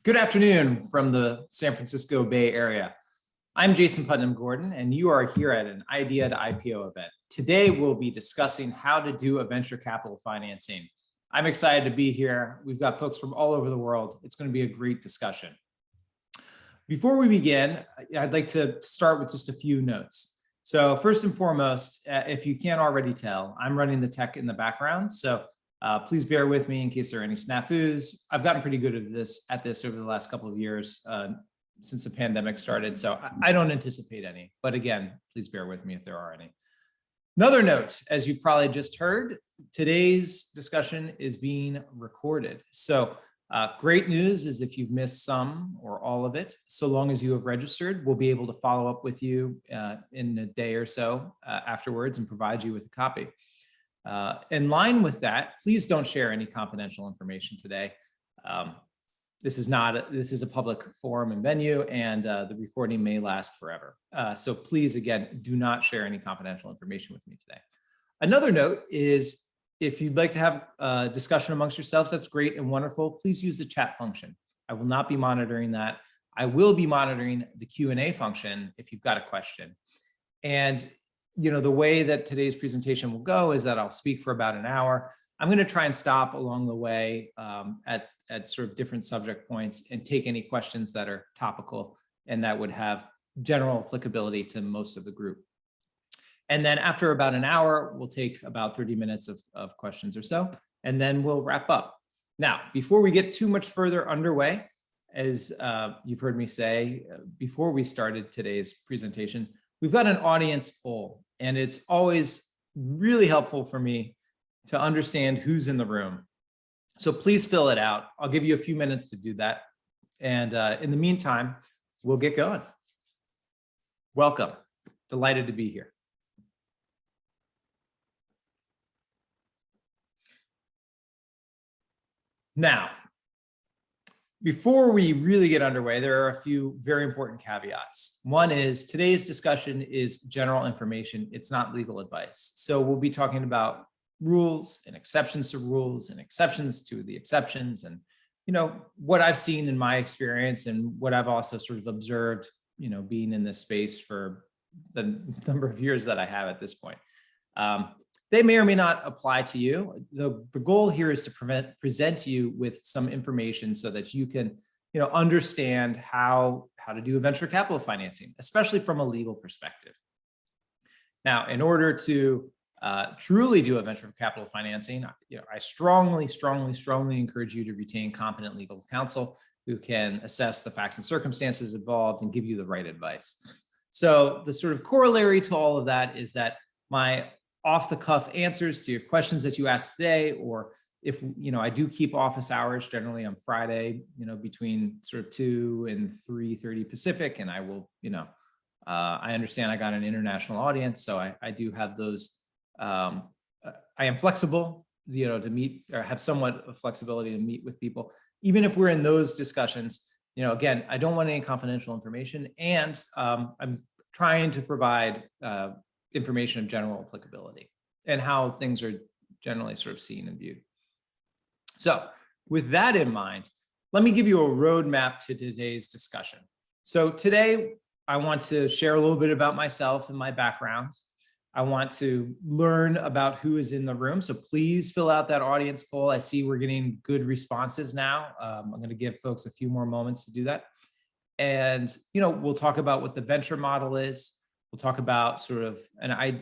Good afternoon from the San Francisco Bay Area. I'm Jason Putnam Gordon, and you are here at an Idea to IPO event. Today, we'll be discussing how to do a venture capital financing. I'm excited to be here. We've got folks from all over the world. It's going to be a great discussion. Before we begin, I'd like to start with just a few notes. So first and foremost, if you can't already tell, I'm running the tech in the background. So please bear with me in case there are any snafus. I've gotten pretty good at this over the last couple of years since the pandemic started. So I don't anticipate any, but again, please bear with me if there are any. Another note, as you've probably just heard, today's discussion is being recorded. So great news is if you've missed some or all of it, so long as you have registered, we'll be able to follow up with you in a day or so afterwards and provide you with a copy. In line with that, please don't share any confidential information today. This is a public forum and venue, and the recording may last forever. So please, again, do not share any confidential information with me today. Another note is if you'd like to have a discussion amongst yourselves, that's great and wonderful. Please use the chat function. I will not be monitoring that. I will be monitoring the Q&A function if you've got a question. And the way that today's presentation will go is that I'll speak for about an hour. I'm going to try and stop along the way at sort of different subject points and take any questions that are topical and that would have general applicability to most of the group. And then after about an hour, we'll take about 30 minutes of questions or so, and then we'll wrap up. Now, before we get too much further underway, as you've heard me say before we started today's presentation, we've got an audience poll, and it's always really helpful for me to understand who's in the room. So please fill it out. I'll give you a few minutes to do that. And in the meantime, we'll get going. Welcome. Delighted to be here. Now, before we really get underway, there are a few very important caveats. One is today's discussion is general information. It's not legal advice. So we'll be talking about rules and exceptions to rules and exceptions to the exceptions. And, what I've seen in my experience and what I've also sort of observed, being in this space for the number of years that I have at this point. They may or may not apply to you. The goal here is to present you with some information so that you can, understand how to do a venture capital financing, especially from a legal perspective. Now, in order to truly do a venture capital financing, I strongly encourage you to retain competent legal counsel who can assess the facts and circumstances involved and give you the right advice. So the sort of corollary to all of that is that my off-the-cuff answers to your questions that you asked today, or if I do keep office hours generally on Friday, between sort of 2 and 3:30 Pacific, and I will, I understand I got an international audience, so I do have those. I am flexible, to meet or have somewhat of flexibility to meet with people, even if we're in those discussions. Again, I don't want any confidential information, and I'm trying to provide information of general applicability and how things are generally sort of seen and viewed. So with that in mind, let me give you a roadmap to today's discussion. So today, I want to share a little bit about myself and my background. I want to learn about who is in the room. So please fill out that audience poll. I see we're getting good responses now. I'm going to give folks a few more moments to do that. And, we'll talk about what the venture model is. We'll talk about sort of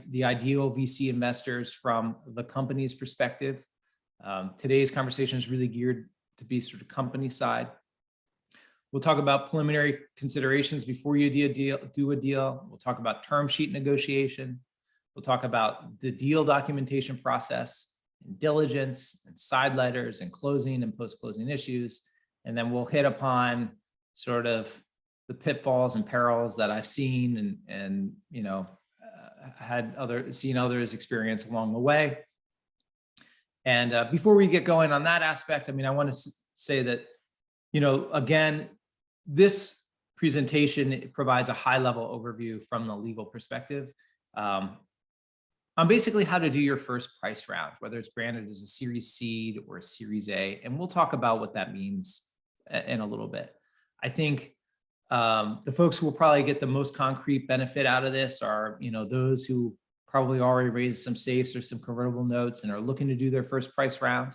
the ideal VC investors from the company's perspective. Today's conversation is really geared to be sort of company side. We'll talk about preliminary considerations before you do a deal. We'll talk about term sheet negotiation. We'll talk about the deal documentation process and diligence and side letters and closing and post-closing issues. And then we'll hit upon sort of the pitfalls and perils that I've seen and seen others experience along the way. And before we get going on that aspect, I want to say that, again, this presentation provides a high-level overview from the legal perspective on basically how to do your first price round, whether it's branded as a Series Seed or a Series A. And we'll talk about what that means in a little bit. I think the folks who will probably get the most concrete benefit out of this are, those who probably already raised some safes or some convertible notes and are looking to do their first price round.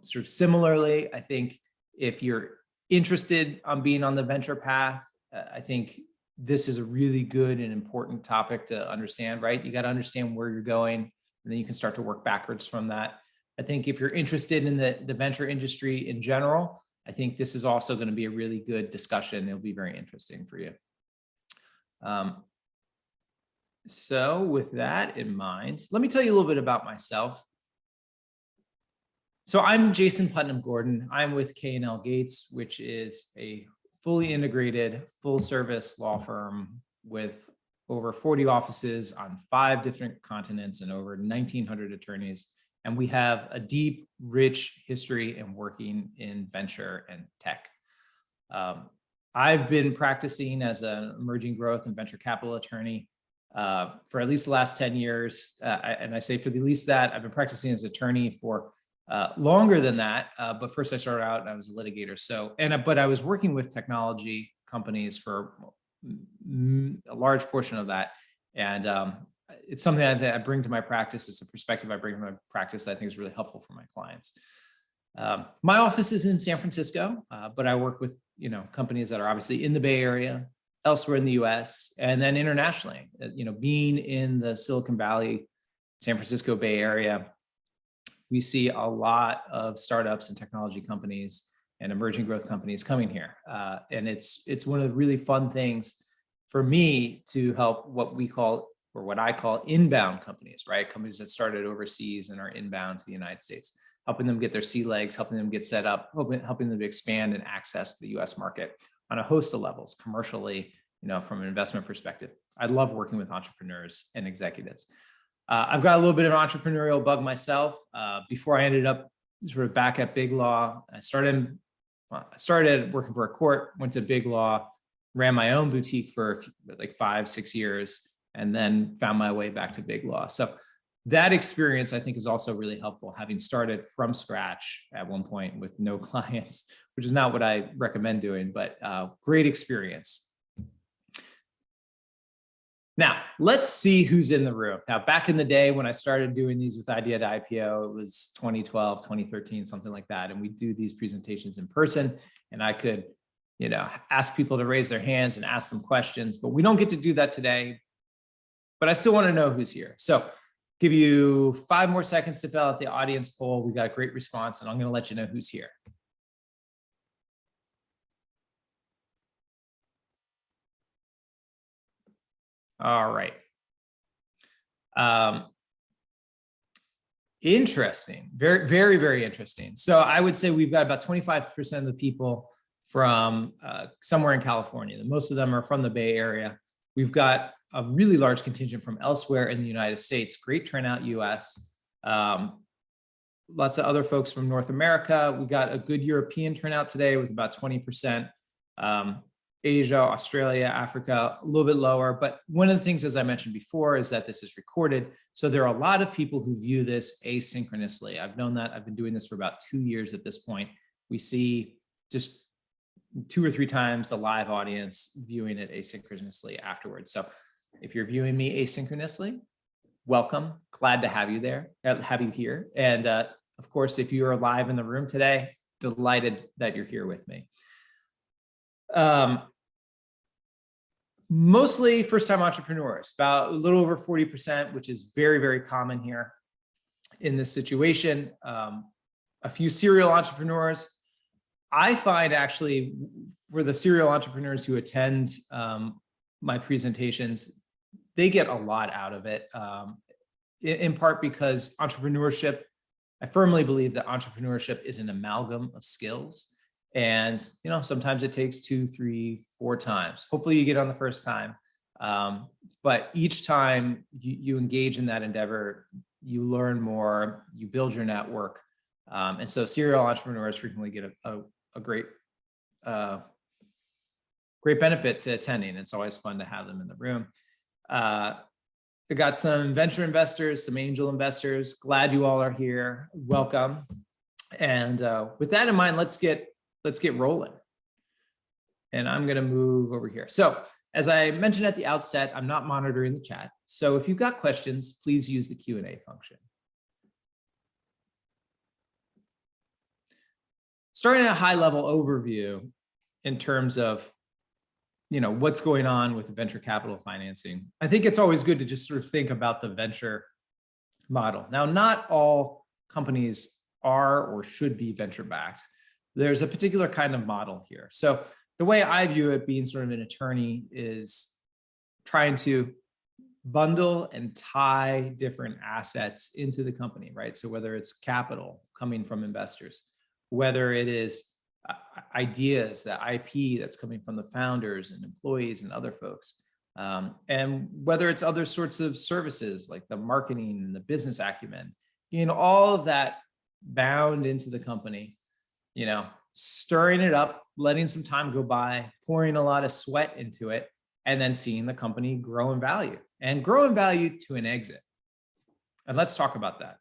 Sort of similarly, I think if you're interested on being on the venture path, I think this is a really good and important topic to understand, right? You got to understand where you're going, and then you can start to work backwards from that. I think if you're interested in the venture industry in general, I think this is also going to be a really good discussion. It'll be very interesting for you. So with that in mind, let me tell you a little bit about myself. So I'm Jason Putnam Gordon. I'm with K&L Gates, which is a fully integrated, full-service law firm with over 40 offices on 5 different continents and over 1,900 attorneys. And we have a deep, rich history in working in venture and tech. I've been practicing as an emerging growth and venture capital attorney for at least the last 10 years. And I say for at least that, I've been practicing as an attorney for longer than that. But first I started out and I was a litigator. But I was working with technology companies for a large portion of that. And it's something that I bring to my practice. It's a perspective I bring to my practice that I think is really helpful for my clients. My office is in San Francisco, but I work with, companies that are obviously in the Bay Area, elsewhere in the US, and then internationally. Being in the Silicon Valley, San Francisco Bay Area, we see a lot of startups and technology companies and emerging growth companies coming here. And it's one of the really fun things for me to help what I call inbound companies, right? Companies that started overseas and are inbound to the United States, helping them get their sea legs, helping them get set up, helping them to expand and access the US market on a host of levels, commercially, from an investment perspective. I love working with entrepreneurs and executives. I've got a little bit of an entrepreneurial bug myself. Before I ended up sort of back at Big Law, I started working for a court, went to Big Law, ran my own boutique for like 5-6 years, and then found my way back to Big Law. So that experience, I think, is also really helpful, having started from scratch at one point with no clients, which is not what I recommend doing, but great experience. Now, let's see who's in the room. Now, back in the day when I started doing these with Idea to IPO, it was 2012, 2013, something like that. And we do these presentations in person, and I could, ask people to raise their hands and ask them questions, but we don't get to do that today. But I still want to know who's here. So give you 5 more seconds to fill out the audience poll. We got a great response, and I'm going to let you know who's here. All right. Interesting. Very, very, very interesting. So I would say we've got about 25% of the people from somewhere in California. Most of them are from the Bay Area. We've got a really large contingent from elsewhere in the United States. Great turnout, US. Lots of other folks from North America. We got a good European turnout today with about 20%. Asia, Australia, Africa, a little bit lower. But one of the things, as I mentioned before, is that this is recorded. So there are a lot of people who view this asynchronously. I've known that. I've been doing this for about 2 years at this point. We see just 2 or 3 times the live audience viewing it asynchronously afterwards. So if you're viewing me asynchronously, welcome. Glad to have you here. And of course, if you are live in the room today, delighted that you're here with me. Mostly first-time entrepreneurs, about a little over 40%, which is very, very common here in this situation. A few serial entrepreneurs. I find actually for the serial entrepreneurs who attend my presentations, they get a lot out of it, in part because entrepreneurship, I firmly believe that entrepreneurship is an amalgam of skills. And, sometimes it takes 2, 3, 4 times. Hopefully you get on the first time. But each time you engage in that endeavor, you learn more, you build your network. And so serial entrepreneurs frequently get a great benefit to attending. It's always fun to have them in the room. I got some venture investors, some angel investors. Glad you all are here. Welcome. And with that in mind, let's get let's get rolling. And I'm going to move over here. So as I mentioned at the outset, I'm not monitoring the chat. So if you've got questions, please use the Q&A function. Starting at a high level overview in terms of, what's going on with the venture capital financing. I think it's always good to just sort of think about the venture model. Now, not all companies are or should be venture backed. There's a particular kind of model here. So the way I view it, being sort of an attorney, is trying to bundle and tie different assets into the company, right? So whether it's capital coming from investors, whether it is ideas, the IP that's coming from the founders and employees and other folks, and whether it's other sorts of services like the marketing and the business acumen, all of that bound into the company, stirring it up, letting some time go by, pouring a lot of sweat into it, and then seeing the company grow in value to an exit. And let's talk about that.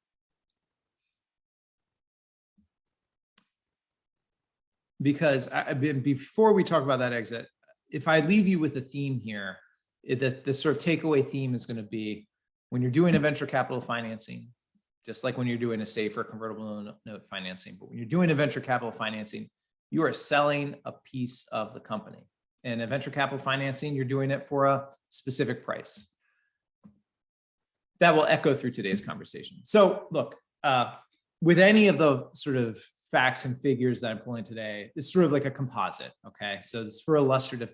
Because before we talk about that exit, if I leave you with a theme here, the sort of takeaway theme is going to be, when you're doing a venture capital financing, just like when you're doing a safer convertible note financing, but when you're doing a venture capital financing, you are selling a piece of the company. And a venture capital financing, you're doing it for a specific price. That will echo through today's conversation. So look, with any of the sort of facts and figures that I'm pulling today, it's sort of like a composite, okay? So it's for illustrative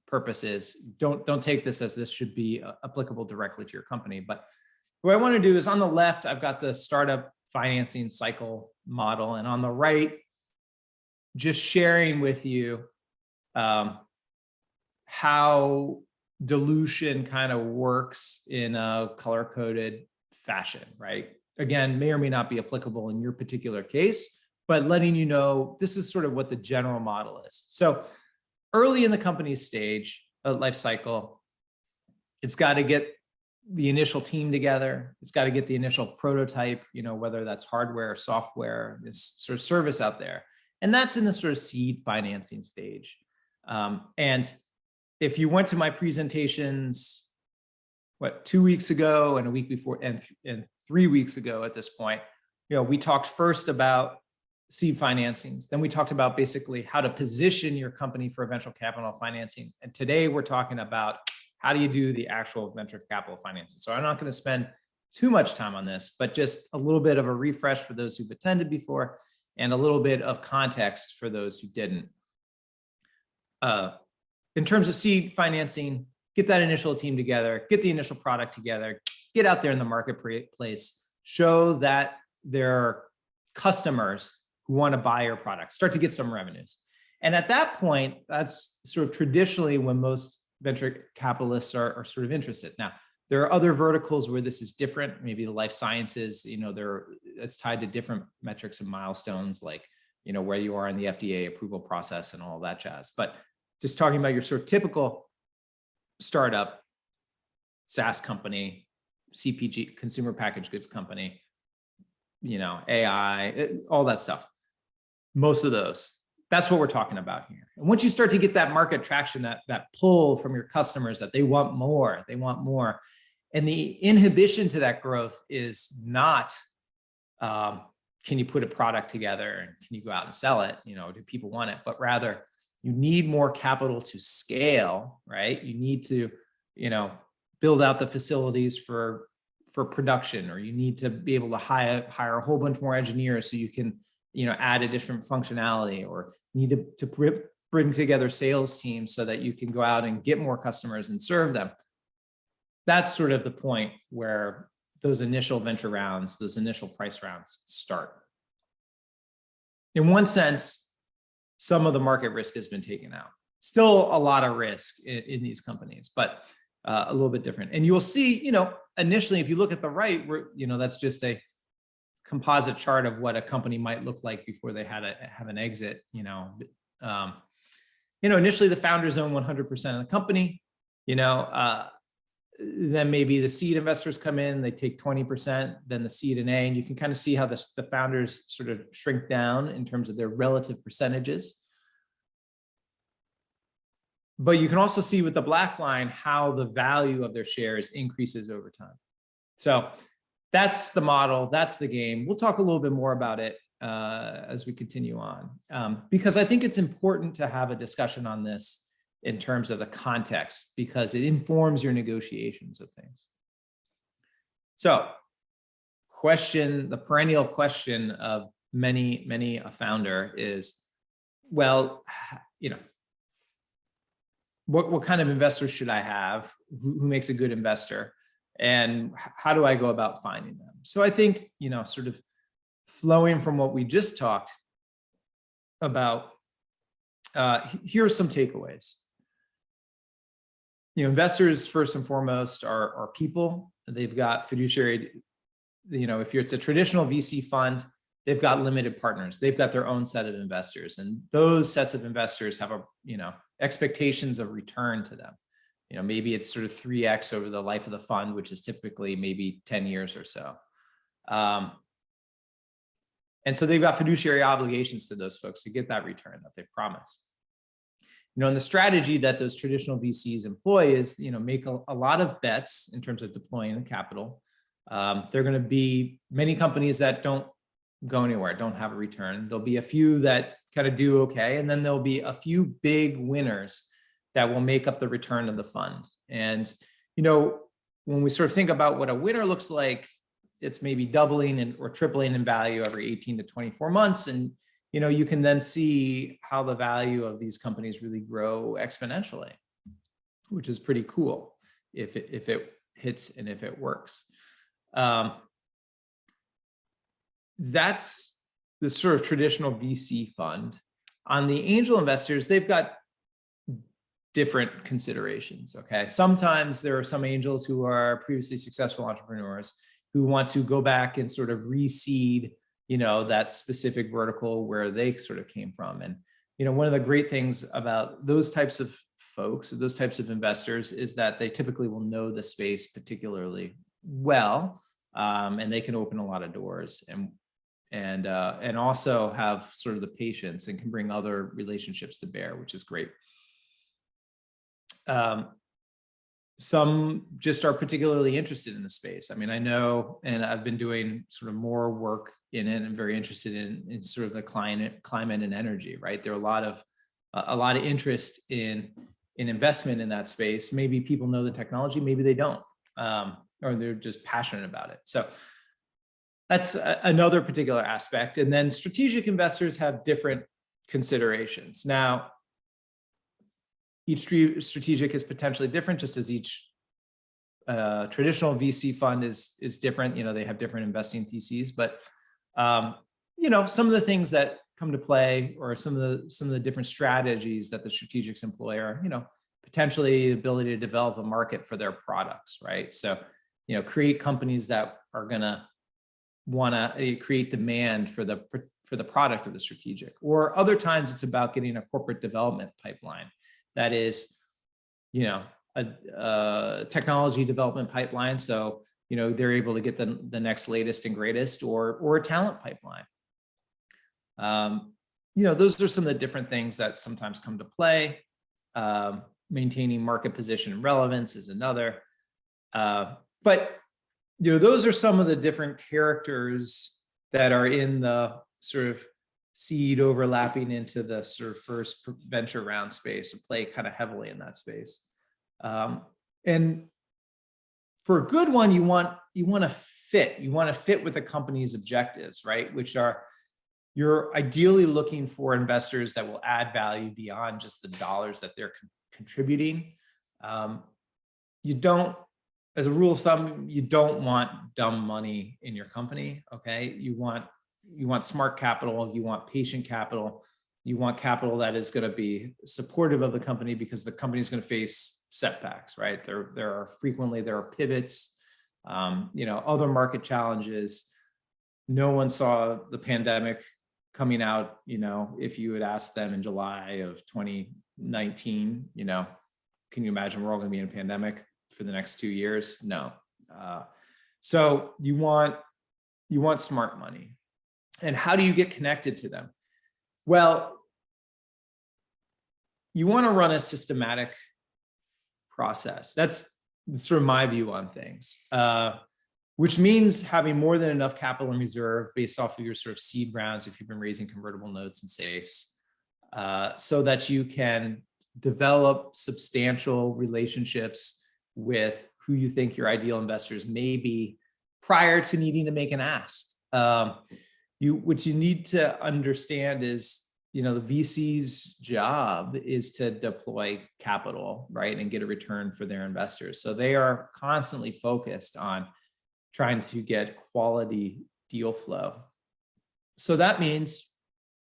purposes. Don't take this as this should be applicable directly to your company. But what I want to do is, on the left, I've got the startup financing cycle model, and on the right, just sharing with you how dilution kind of works in a color-coded fashion, right? Again, may or may not be applicable in your particular case, but letting you know this is sort of what the general model is. So early in the company's stage, life cycle, it's got to get the initial team together. It's got to get the initial prototype, whether that's hardware or software, this sort of service out there. And that's in the sort of seed financing stage. And if you went to my presentations, 2 weeks ago and a week before and 3 weeks ago at this point, we talked first about seed financings. Then we talked about basically how to position your company for venture capital financing. And today we're talking about how do you do the actual venture capital financing. So I'm not going to spend too much time on this, but just a little bit of a refresh for those who've attended before and a little bit of context for those who didn't. In terms of seed financing, get that initial team together, get the initial product together, get out there in the marketplace, show that there are customers who want to buy your product, start to get some revenues. And at that point, that's sort of traditionally when most venture capitalists are sort of interested. Now, there are other verticals where this is different. Maybe the life sciences, it's tied to different metrics and milestones, like, where you are in the FDA approval process and all that jazz. But just talking about your sort of typical startup, SaaS company, CPG, consumer packaged goods company, AI, all that stuff. Most of those, that's what we're talking about here. And once you start to get that market traction, that pull from your customers that they want more. And the inhibition to that growth is not, can you put a product together and can you go out and sell it? Do people want it? But rather, you need more capital to scale, right? You need to, build out the facilities for production, or you need to be able to hire a whole bunch more engineers so you can, add a different functionality, or need to bring together sales teams so that you can go out and get more customers and serve them. That's sort of the point where those initial venture rounds, those initial price rounds start. In one sense, some of the market risk has been taken out. Still a lot of risk in these companies, but a little bit different. And you'll see, initially, if you look at the right, that's just a composite chart of what a company might look like before they have an exit. Initially the founders own 100% of the company. then maybe the seed investors come in, they take 20%, then the seed and A, and you can kind of see how the founders sort of shrink down in terms of their relative percentages. But you can also see with the black line how the value of their shares increases over time. So that's the model, that's the game. We'll talk a little bit more about it as we continue on, because I think it's important to have a discussion on this in terms of the context, because it informs your negotiations of things. So the perennial question of many a founder is, well, what kind of investors should I have? Who makes a good investor? And how do I go about finding them? So I think, sort of flowing from what we just talked about, here are some takeaways. Investors, first and foremost, are people. They've got fiduciary, if it's a traditional VC fund, they've got limited partners. They've got their own set of investors, and those sets of investors have expectations of return to them. Maybe it's sort of 3x over the life of the fund, which is typically maybe 10 years or so. And so they've got fiduciary obligations to those folks to get that return that they've promised. And the strategy that those traditional VCs employ is, make a lot of bets in terms of deploying the capital. There are going to be many companies that don't go anywhere, don't have a return. There'll be a few that kind of do okay. And then there'll be a few big winners that will make up the return of the fund. And, when we sort of think about what a winner looks like, it's maybe doubling or tripling in value every 18 to 24 months. And, you can then see how the value of these companies really grow exponentially, which is pretty cool if it hits and if it works. That's the sort of traditional VC fund. On the angel investors, they've got different considerations. Okay. Sometimes there are some angels who are previously successful entrepreneurs who want to go back and sort of reseed, that specific vertical where they sort of came from. And, one of the great things about those types of folks, those types of investors, is that they typically will know the space particularly well, and they can open a lot of doors and also have sort of the patience and can bring other relationships to bear, which is great. Some just are particularly interested in the space. I mean, I know, and I've been doing sort of more work in it and very interested in sort of the climate and energy, right? There are a lot of interest in investment in that space. Maybe people know the technology, maybe they don't, or they're just passionate about it. So that's another particular aspect. And then strategic investors have different considerations. Now, each strategic is potentially different, just as each traditional VC fund is different. They have different investing theses, but some of the things that come to play, or some of the different strategies that the strategics employ are, potentially the ability to develop a market for their products, right? So, create companies that are gonna wanna create demand for the product of the strategic. Or other times it's about getting a corporate development pipeline. That is, a technology development pipeline. So, they're able to get the next latest and greatest, or a talent pipeline. Those are some of the different things that sometimes come to play. Maintaining market position and relevance is another. But, those are some of the different characters that are in the sort of seed overlapping into the sort of first venture round space, and play kind of heavily in that space. And for a good one, you want to fit with the company's objectives, right? Which are, you're ideally looking for investors that will add value beyond just the dollars that they're contributing. You don't, as a rule of thumb, you don't want dumb money in your company. Okay. You want smart capital, you want patient capital, you want capital that is going to be supportive of the company, because the company is going to face setbacks, right? There are pivots, other market challenges. No one saw the pandemic coming out, if you had asked them in July of 2019, can you imagine we're all going to be in a pandemic? for the next 2 years? No. So you want smart money. And how do you get connected to them? Well, you want to run a systematic process. That's sort of my view on things, which means having more than enough capital in reserve based off of your sort of seed rounds, if you've been raising convertible notes and safes, so that you can develop substantial relationships with who you think your ideal investors may be prior to needing to make an ask. What you need to understand is, the VC's job is to deploy capital, right, and get a return for their investors. So they are constantly focused on trying to get quality deal flow. So that means,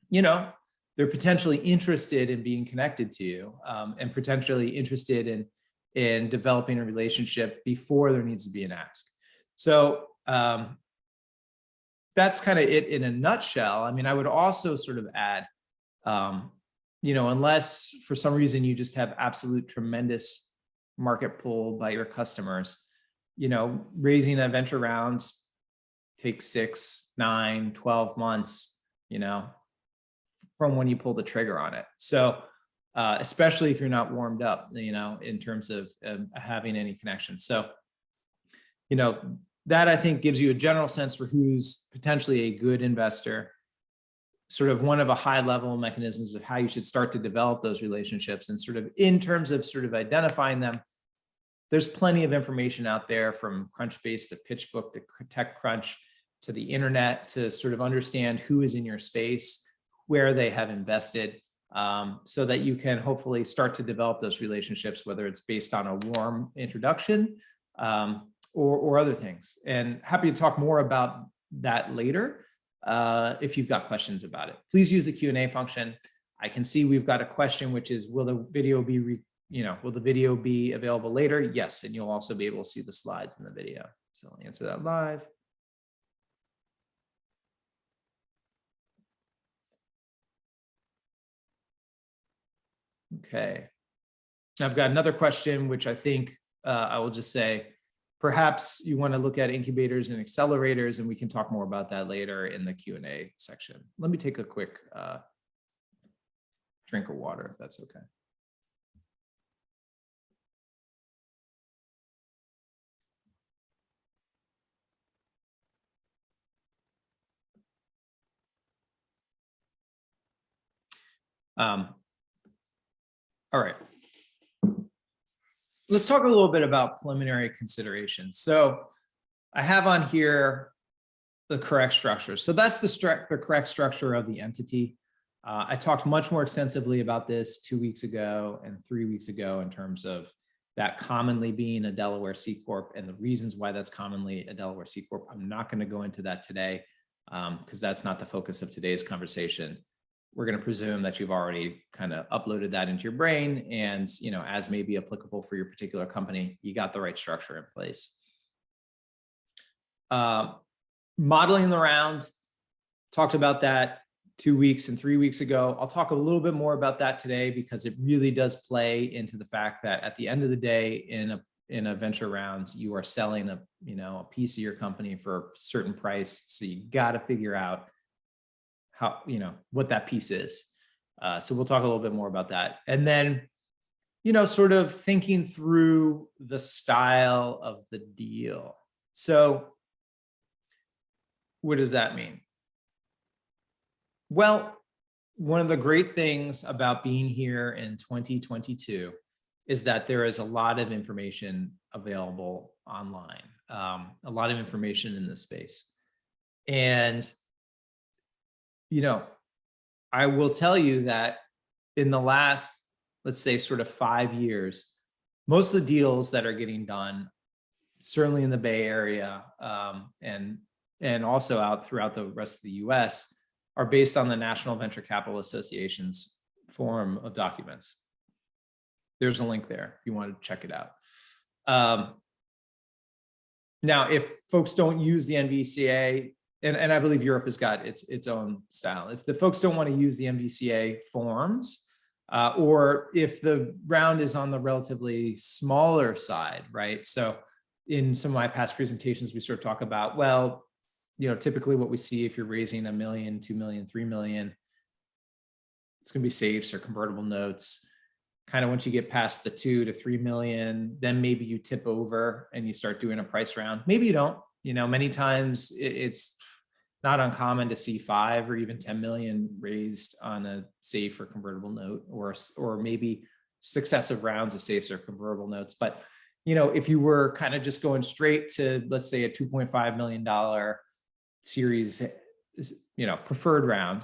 they're potentially interested in being connected to you, and potentially interested in developing a relationship before there needs to be an ask. So that's kind of it in a nutshell. I mean, I would also sort of add, unless for some reason you just have absolute tremendous market pull by your customers, raising a venture rounds takes 6, 9, 12 months, from when you pull the trigger on it. So especially if you're not warmed up, in terms of having any connections. So, that I think gives you a general sense for who's potentially a good investor, sort of one of a high level mechanisms of how you should start to develop those relationships. And sort of in terms of sort of identifying them, there's plenty of information out there, from Crunchbase to PitchBook to TechCrunch to the internet, to sort of understand who is in your space, where they have invested, so that you can hopefully start to develop those relationships, whether it's based on a warm introduction, or other things. And happy to talk more about that later if you've got questions about it. Please use the Q&A function. I can see we've got a question, which is, will the video be available later? Yes, and you'll also be able to see the slides in the video. So I'll answer that live. Okay. I've got another question, which I think I will just say, perhaps you want to look at incubators and accelerators, and we can talk more about that later in the Q&A section. Let me take a quick drink of water, if that's okay. All right. Let's talk a little bit about preliminary considerations. So I have on here the correct structure. So that's the correct structure of the entity. I talked much more extensively about this 2 weeks ago and 3 weeks ago in terms of that commonly being a Delaware C Corp and the reasons why that's commonly a Delaware C Corp. I'm not going to go into that today because that's not the focus of today's conversation. We're going to presume that you've already kind of uploaded that into your brain, and as may be applicable for your particular company, you got the right structure in place. Modeling the rounds, talked about that 2 weeks and 3 weeks ago. I'll talk a little bit more about that today because it really does play into the fact that at the end of the day, in a venture round, you are selling a piece of your company for a certain price. So you got to figure out how, what that piece is. So we'll talk a little bit more about that. And then, sort of thinking through the style of the deal. So what does that mean? Well, one of the great things about being here in 2022 is that there is a lot of information available online, a lot of information in this space. And I will tell you that in the last, let's say, sort of 5 years, most of the deals that are getting done, certainly in the Bay Area and also out throughout the rest of the US, are based on the National Venture Capital Association's form of documents. There's a link there if you want to check it out. Now, if folks don't use the NVCA, and I believe Europe has got its own style. If the folks don't want to use the MVCA forms, or if the round is on the relatively smaller side, right? So in some of my past presentations, we sort of talk about, well, typically what we see if you're raising $1 million, $2 million, $3 million, it's going to be safes or convertible notes. Kind of once you get past the 2 to 3 million, then maybe you tip over and you start doing a price round. Maybe you don't. Many times it's not uncommon to see 5 or even 10 million raised on a safe or convertible note, or maybe successive rounds of safes or convertible notes. But if you were kind of just going straight to, let's say, a $2.5 million series, preferred round,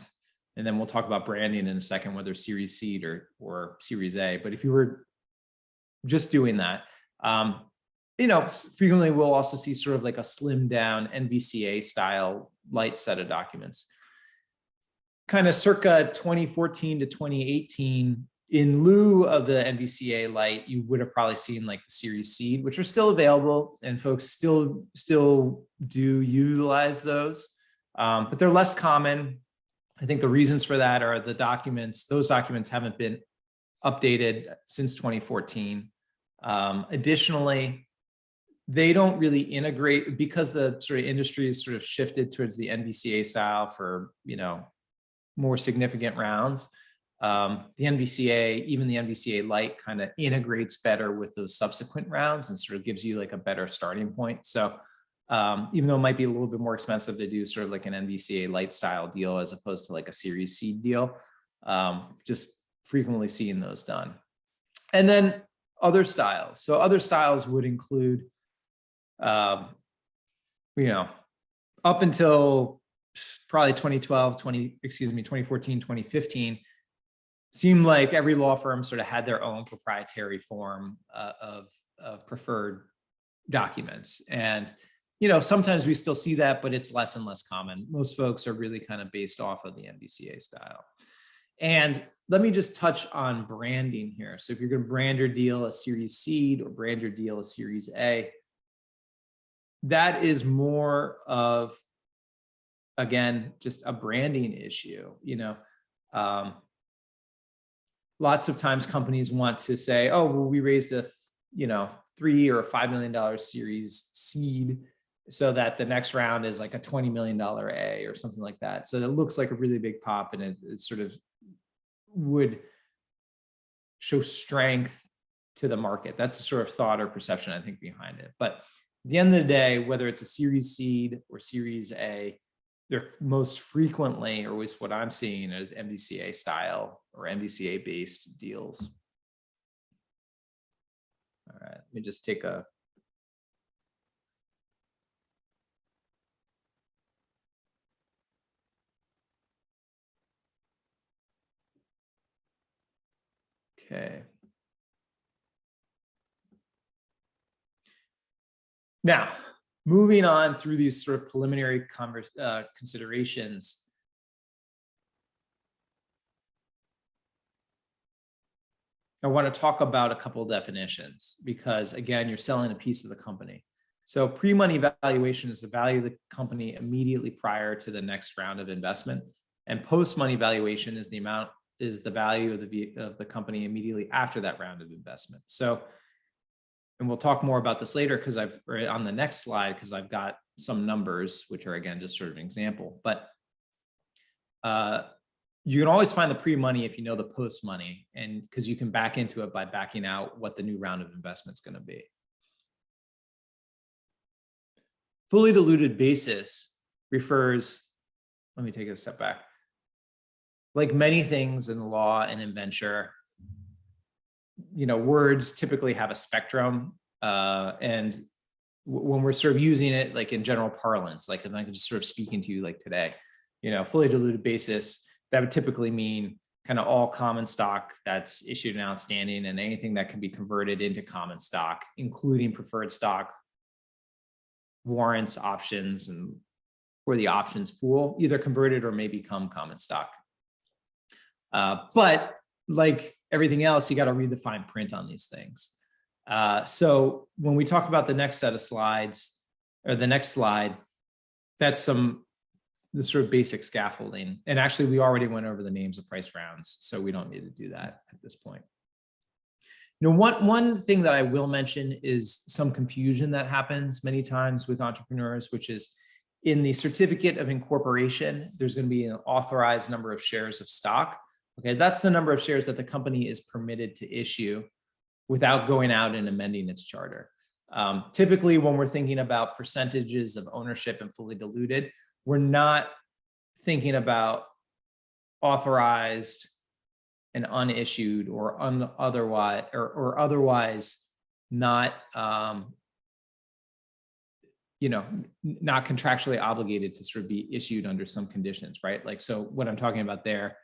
and then we'll talk about branding in a second, whether Series C or Series A. But if you were just doing that, frequently we'll also see sort of like a slimmed down NVCA style light set of documents. Kind of circa 2014 to 2018, in lieu of the NVCA light, you would have probably seen like the Series C, which are still available, and folks still do utilize those, but they're less common. I think the reasons for that are those documents haven't been updated since 2014. Additionally, they don't really integrate, because the sort of industry is sort of shifted towards the NVCA style for, more significant rounds. The NVCA, even the NVCA light, kind of integrates better with those subsequent rounds and sort of gives you like a better starting point. So even though it might be a little bit more expensive to do sort of like an NVCA light style deal as opposed to like a Series C deal, just frequently seeing those done. And then other styles. So other styles would include, up until probably 2014, 2015, seemed like every law firm sort of had their own proprietary form of preferred documents. And sometimes we still see that, but it's less and less common. Most folks are really kind of based off of the NVCA style. And let me just touch on branding here. So if you're going to brand your deal a Series C or brand your deal a Series A, that is more of, again, just a branding issue. Lots of times companies want to say, oh, well, we raised a $3 or $5 million Series seed, so that the next round is like a $20 million A or something like that. So it looks like a really big pop, and it sort of would show strength to the market. That's the sort of thought or perception, I think, behind it. But at the end of the day, whether it's a Series seed or Series A, they're most frequently, or at least what I'm seeing, are NVCA style or NVCA based deals. All right, let me just take a okay. Now, moving on through these sort of preliminary considerations, I want to talk about a couple of definitions, because again, you're selling a piece of the company. So pre-money valuation is the value of the company immediately prior to the next round of investment, and post-money valuation is the value of the company immediately after that round of investment. So, and we'll talk more about this later on the next slide, because I've got some numbers, which are, again, just sort of an example. But you can always find the pre-money if you know the post-money, and because you can back into it by backing out what the new round of investment is going to be. Fully diluted basis refers, let me take a step back. Like many things in the law and in venture, words typically have a spectrum. And when we're sort of using it like in general parlance, like if I'm just sort of speaking to you like today, fully diluted basis, that would typically mean kind of all common stock that's issued and outstanding, and anything that can be converted into common stock, including preferred stock, warrants, options, and or the options pool, either converted or may become common stock. But like everything else, you got to read the fine print on these things. So when we talk about the next set of slides, or the next slide, that's some the sort of basic scaffolding. And actually, we already went over the names of price rounds, so we don't need to do that at this point. One thing that I will mention is some confusion that happens many times with entrepreneurs, which is in the certificate of incorporation, there's going to be an authorized number of shares of stock. Okay, that's the number of shares that the company is permitted to issue without going out and amending its charter. Typically, when we're thinking about percentages of ownership and fully diluted, we're not thinking about authorized and unissued or otherwise not not contractually obligated to sort of be issued under some conditions, right? Like, so what I'm talking about there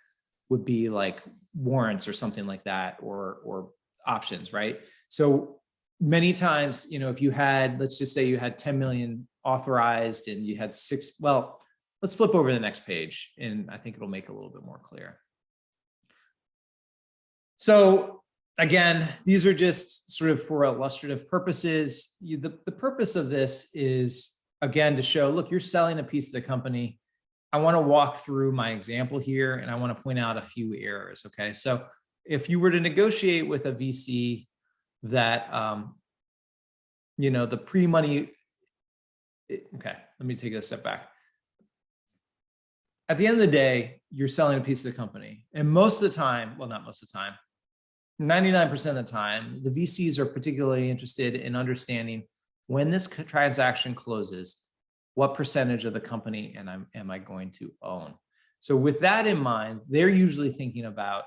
would be like warrants or something like that, or options, right? So many times, if you had, let's just say you had 10 million authorized and you had well, let's flip over to the next page and I think it'll make a little bit more clear. So again, these are just sort of for illustrative purposes. The purpose of this is, again, to show, look, you're selling a piece of the company. I want to walk through my example here and I want to point out a few errors, okay? So if you were to negotiate with a VC that, the pre-money, okay, let me take a step back. At the end of the day, you're selling a piece of the company. And most of the time, well, not most of the time, 99% of the time, the VCs are particularly interested in understanding when this transaction closes, what percentage of the company am I going to own? So with that in mind, they're usually thinking about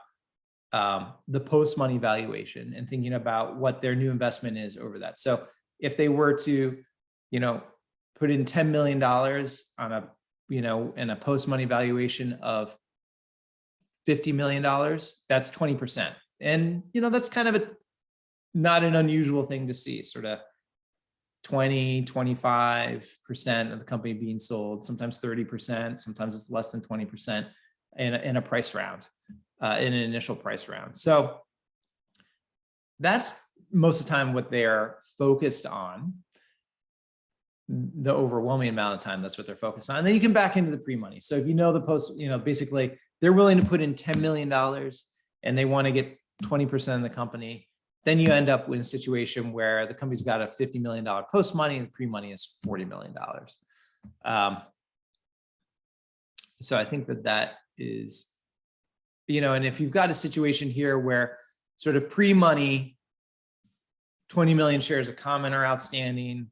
the post-money valuation and thinking about what their new investment is over that. So if they were to, put in $10 million on a, in a post-money valuation of $50 million, that's 20%. And, that's kind of not an unusual thing to see, sort of 20, 25% of the company being sold, sometimes 30%, sometimes it's less than 20% in a price round, in an initial price round. So that's most of the time what they're focused on. The overwhelming amount of time, that's what they're focused on. And then you can back into the pre-money. So if the post, basically they're willing to put in $10 million and they want to get 20% of the company, then you end up with a situation where the company's got a $50 million post money and the pre-money is $40 million. So I think that is, and if you've got a situation here where sort of pre-money, 20 million shares of common are outstanding,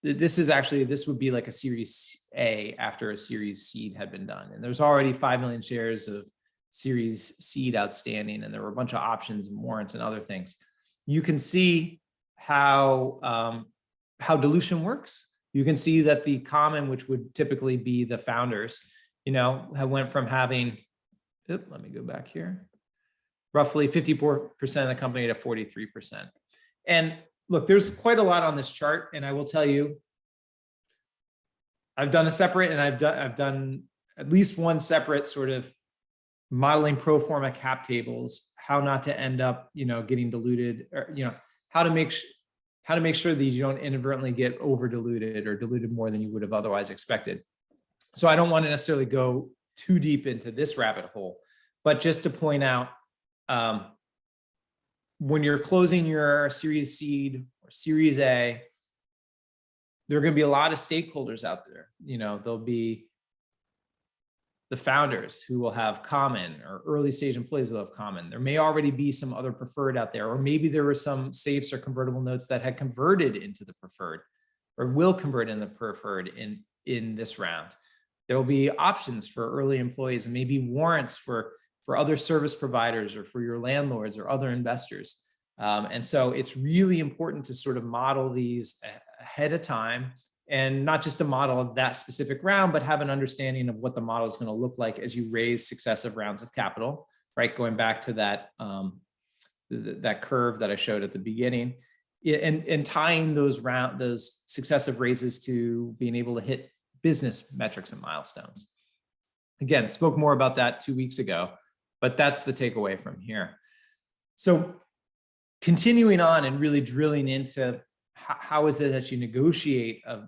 this would be like a Series A after a Series Seed had been done. And there's already 5 million shares of Series Seed outstanding, and there were a bunch of options and warrants and other things. You can see how dilution works. You can see that the common, which would typically be the founders, went from having, let me go back here, roughly 54% of the company to 43%. And look, there's quite a lot on this chart, and I will tell you, I've done a separate, and I've done at least one separate sort of modeling pro forma cap tables, how not to end up, getting diluted, or, how to make sure that you don't inadvertently get over diluted or diluted more than you would have otherwise expected. So I don't want to necessarily go too deep into this rabbit hole, but just to point out, when you're closing your Series Seed or Series A, there are going to be a lot of stakeholders out there. There'll be the founders who will have common, or early stage employees will have common. There may already be some other preferred out there, or maybe there were some safes or convertible notes that had converted into the preferred or will convert in the preferred in this round. There will be options for early employees and maybe warrants for other service providers or for your landlords or other investors. And so it's really important to sort of model these ahead of time, and not just a model of that specific round, but have an understanding of what the model is going to look like as you raise successive rounds of capital, right? Going back to that, that curve that I showed at the beginning, and tying those successive raises to being able to hit business metrics and milestones. Again, spoke more about that 2 weeks ago, but that's the takeaway from here. So continuing on and really drilling into how is it that you negotiate a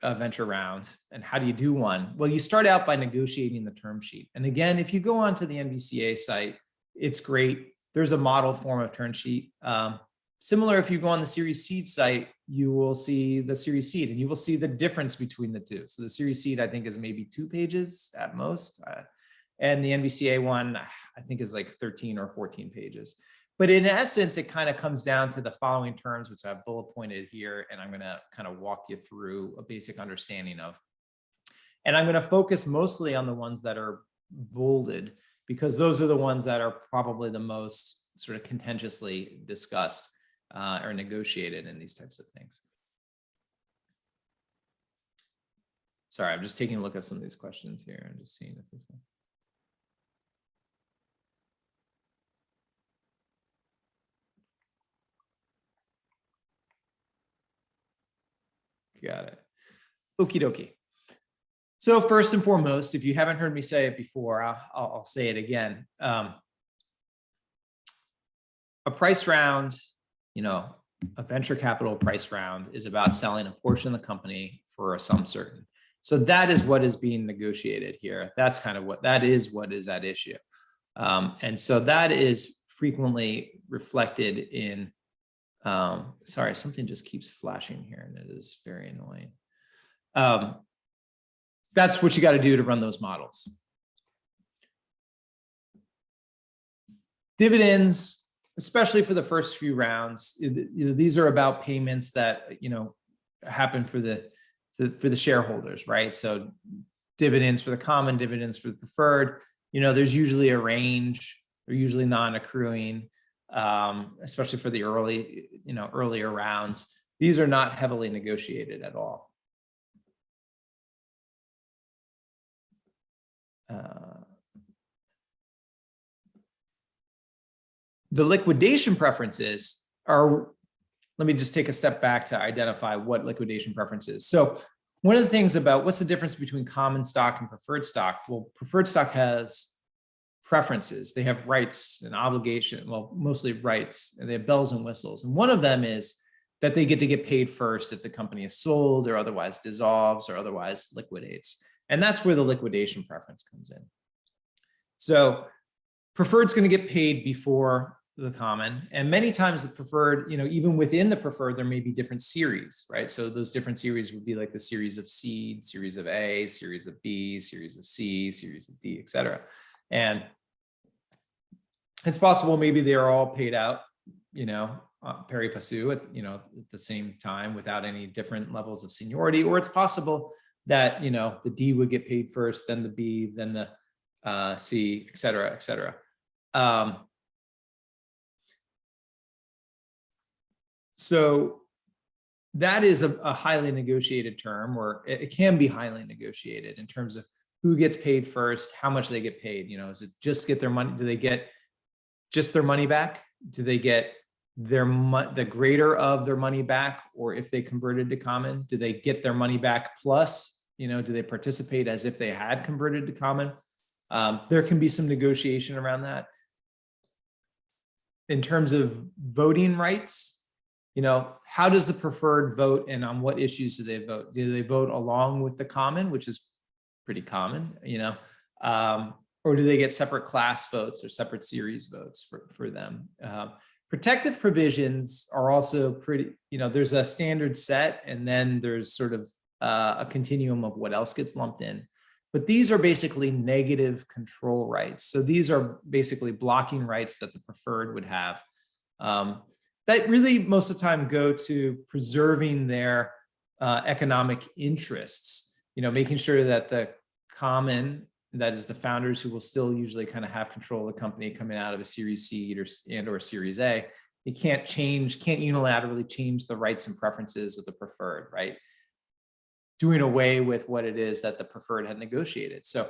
a venture round, and how do you do one? Well, you start out by negotiating the term sheet. And again, if you go onto the NVCA site, it's great. There's a model form of term sheet. Similar, if you go on the Series Seed site, you will see the Series Seed, and you will see the difference between the two. So the Series Seed, I think, is maybe 2 pages at most. And the NVCA one, I think, is like 13 or 14 pages. But in essence, it kind of comes down to the following terms, which I've bullet pointed here, and I'm going to kind of walk you through a basic understanding of. And I'm going to focus mostly on the ones that are bolded, because those are the ones that are probably the most sort of contentiously discussed or negotiated in these types of things. Sorry, I'm just taking a look at some of these questions here and just seeing if there's one. Got it. Okie dokie. So first and foremost, if you haven't heard me say it before, I'll say it again. A price round, a venture capital price round is about selling a portion of the company for a sum certain. So that is what is being negotiated here. That's kind of what is at issue. And so that is frequently reflected in, sorry, something just keeps flashing here and it is very annoying. That's what you got to do to run those models. Dividends, especially for the first few rounds, these are about payments that happen for the shareholders, right? So dividends for the common, dividends for the preferred. There's usually a range. They're usually non-accruing, especially for the earlier rounds. These are not heavily negotiated at all. The liquidation preferences are, let me just take a step back to identify what liquidation preference is. So one of the things about what's the difference between common stock and preferred stock? Well, preferred stock has preferences. They have rights and obligation, well, mostly rights, and they have bells and whistles. And one of them is that they get to get paid first if the company is sold or otherwise dissolves or otherwise liquidates. And that's where the liquidation preference comes in. So preferred's going to get paid before the common. And many times the preferred, even within the preferred, there may be different series, right? So those different series would be like the series of seed, series of A, series of B, series of C, series of D, et cetera. And it's possible maybe they are all paid out, pari passu at the same time without any different levels of seniority, or it's possible that, the D would get paid first, then the B, then the C, et cetera, et cetera. So that is a highly negotiated term, or it can be highly negotiated in terms of who gets paid first, how much they get paid. Is it just get their money? Do they get just their money back? Do they get the greater of their money back? Or if they converted to common, do they get their money back plus, do they participate as if they had converted to common? There can be some negotiation around that. In terms of voting rights, how does the preferred vote, and on what issues do they vote? Do they vote along with the common, which is pretty common, or do they get separate class votes or separate series votes for them? Protective provisions are also pretty, there's a standard set, and then there's sort of a continuum of what else gets lumped in. But these are basically negative control rights. So these are basically blocking rights that the preferred would have. That really most of the time go to preserving their economic interests, making sure that the common, that is the founders who will still usually kind of have control of the company coming out of a Series C or Series A, you can't unilaterally change the rights and preferences of the preferred, right? Doing away with what it is that the preferred had negotiated. So,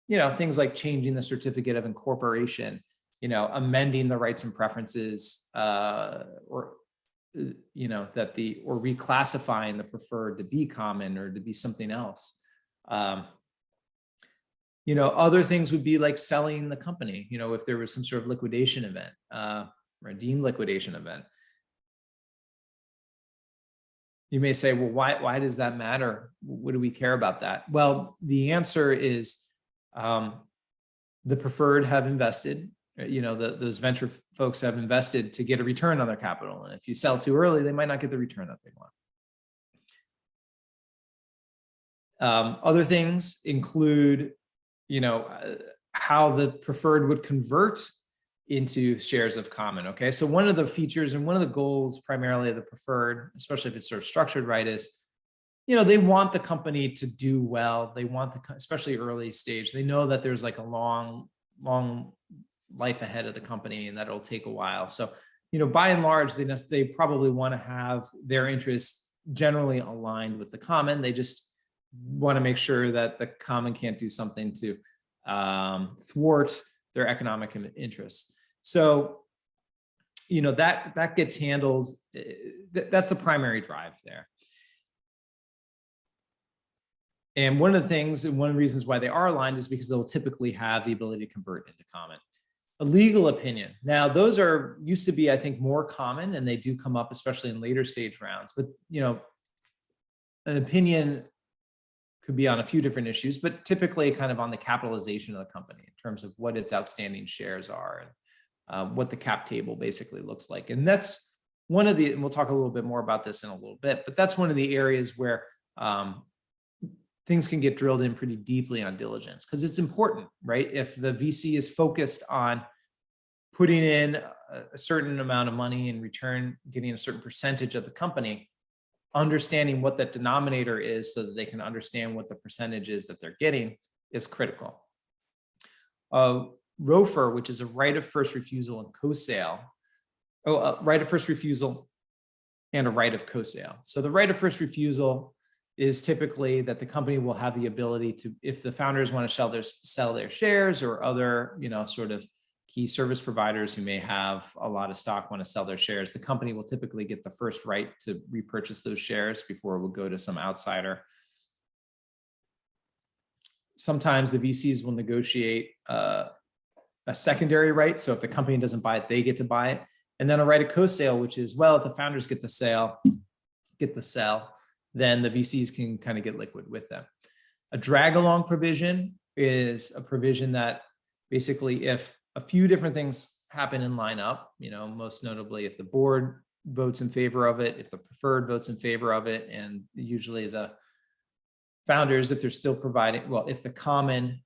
things like changing the certificate of incorporation, amending the rights and preferences, or reclassifying the preferred to be common or to be something else. Other things would be like selling the company, if there was some sort of liquidation event, or a deemed liquidation event. You may say, well, why does that matter? What do we care about that? Well, the answer is the preferred have invested, those venture folks have invested to get a return on their capital. And if you sell too early, they might not get the return that they want. Other things include, how the preferred would convert into shares of common. Okay, so one of the features and one of the goals primarily of the preferred, especially if it's sort of structured right, is they want the company to do well. They want especially early stage. They know that there's like a long life ahead of the company and that it'll take a while. So by and large, they probably want to have their interests generally aligned with the common. They just want to make sure that the common can't do something to thwart their economic interests. So, that gets handled. That's the primary drive there. And one of the things, and one of the reasons why they are aligned is because they'll typically have the ability to convert into common. A legal opinion. Now, those used to be, I think, more common, and they do come up, especially in later stage rounds. But, an opinion could be on a few different issues, but typically kind of on the capitalization of the company in terms of what its outstanding shares are and what the cap table basically looks like. And that's one of and we'll talk a little bit more about this in a little bit, but that's one of the areas where things can get drilled in pretty deeply on diligence, because it's important, right? If the VC is focused on putting in a certain amount of money in return, getting a certain percentage of the company, understanding what that denominator is so that they can understand what the percentage is that they're getting is critical. ROFR, which is a right of first refusal and co-sale, right of first refusal and a right of co-sale. So the right of first refusal is typically that the company will have the ability to, if the founders want to sell their shares, or other, sort of key service providers who may have a lot of stock want to sell their shares, the company will typically get the first right to repurchase those shares before it will go to some outsider. Sometimes the VCs will negotiate a secondary right. So if the company doesn't buy it, they get to buy it. And then a right of co-sale, which is, well, if the founders get the sell, then the VCs can kind of get liquid with them. A drag along provision is a provision that basically, if a few different things happen and line up, most notably if the board votes in favor of it, if the preferred votes in favor of it, and usually the founders, if they're still providing, if the common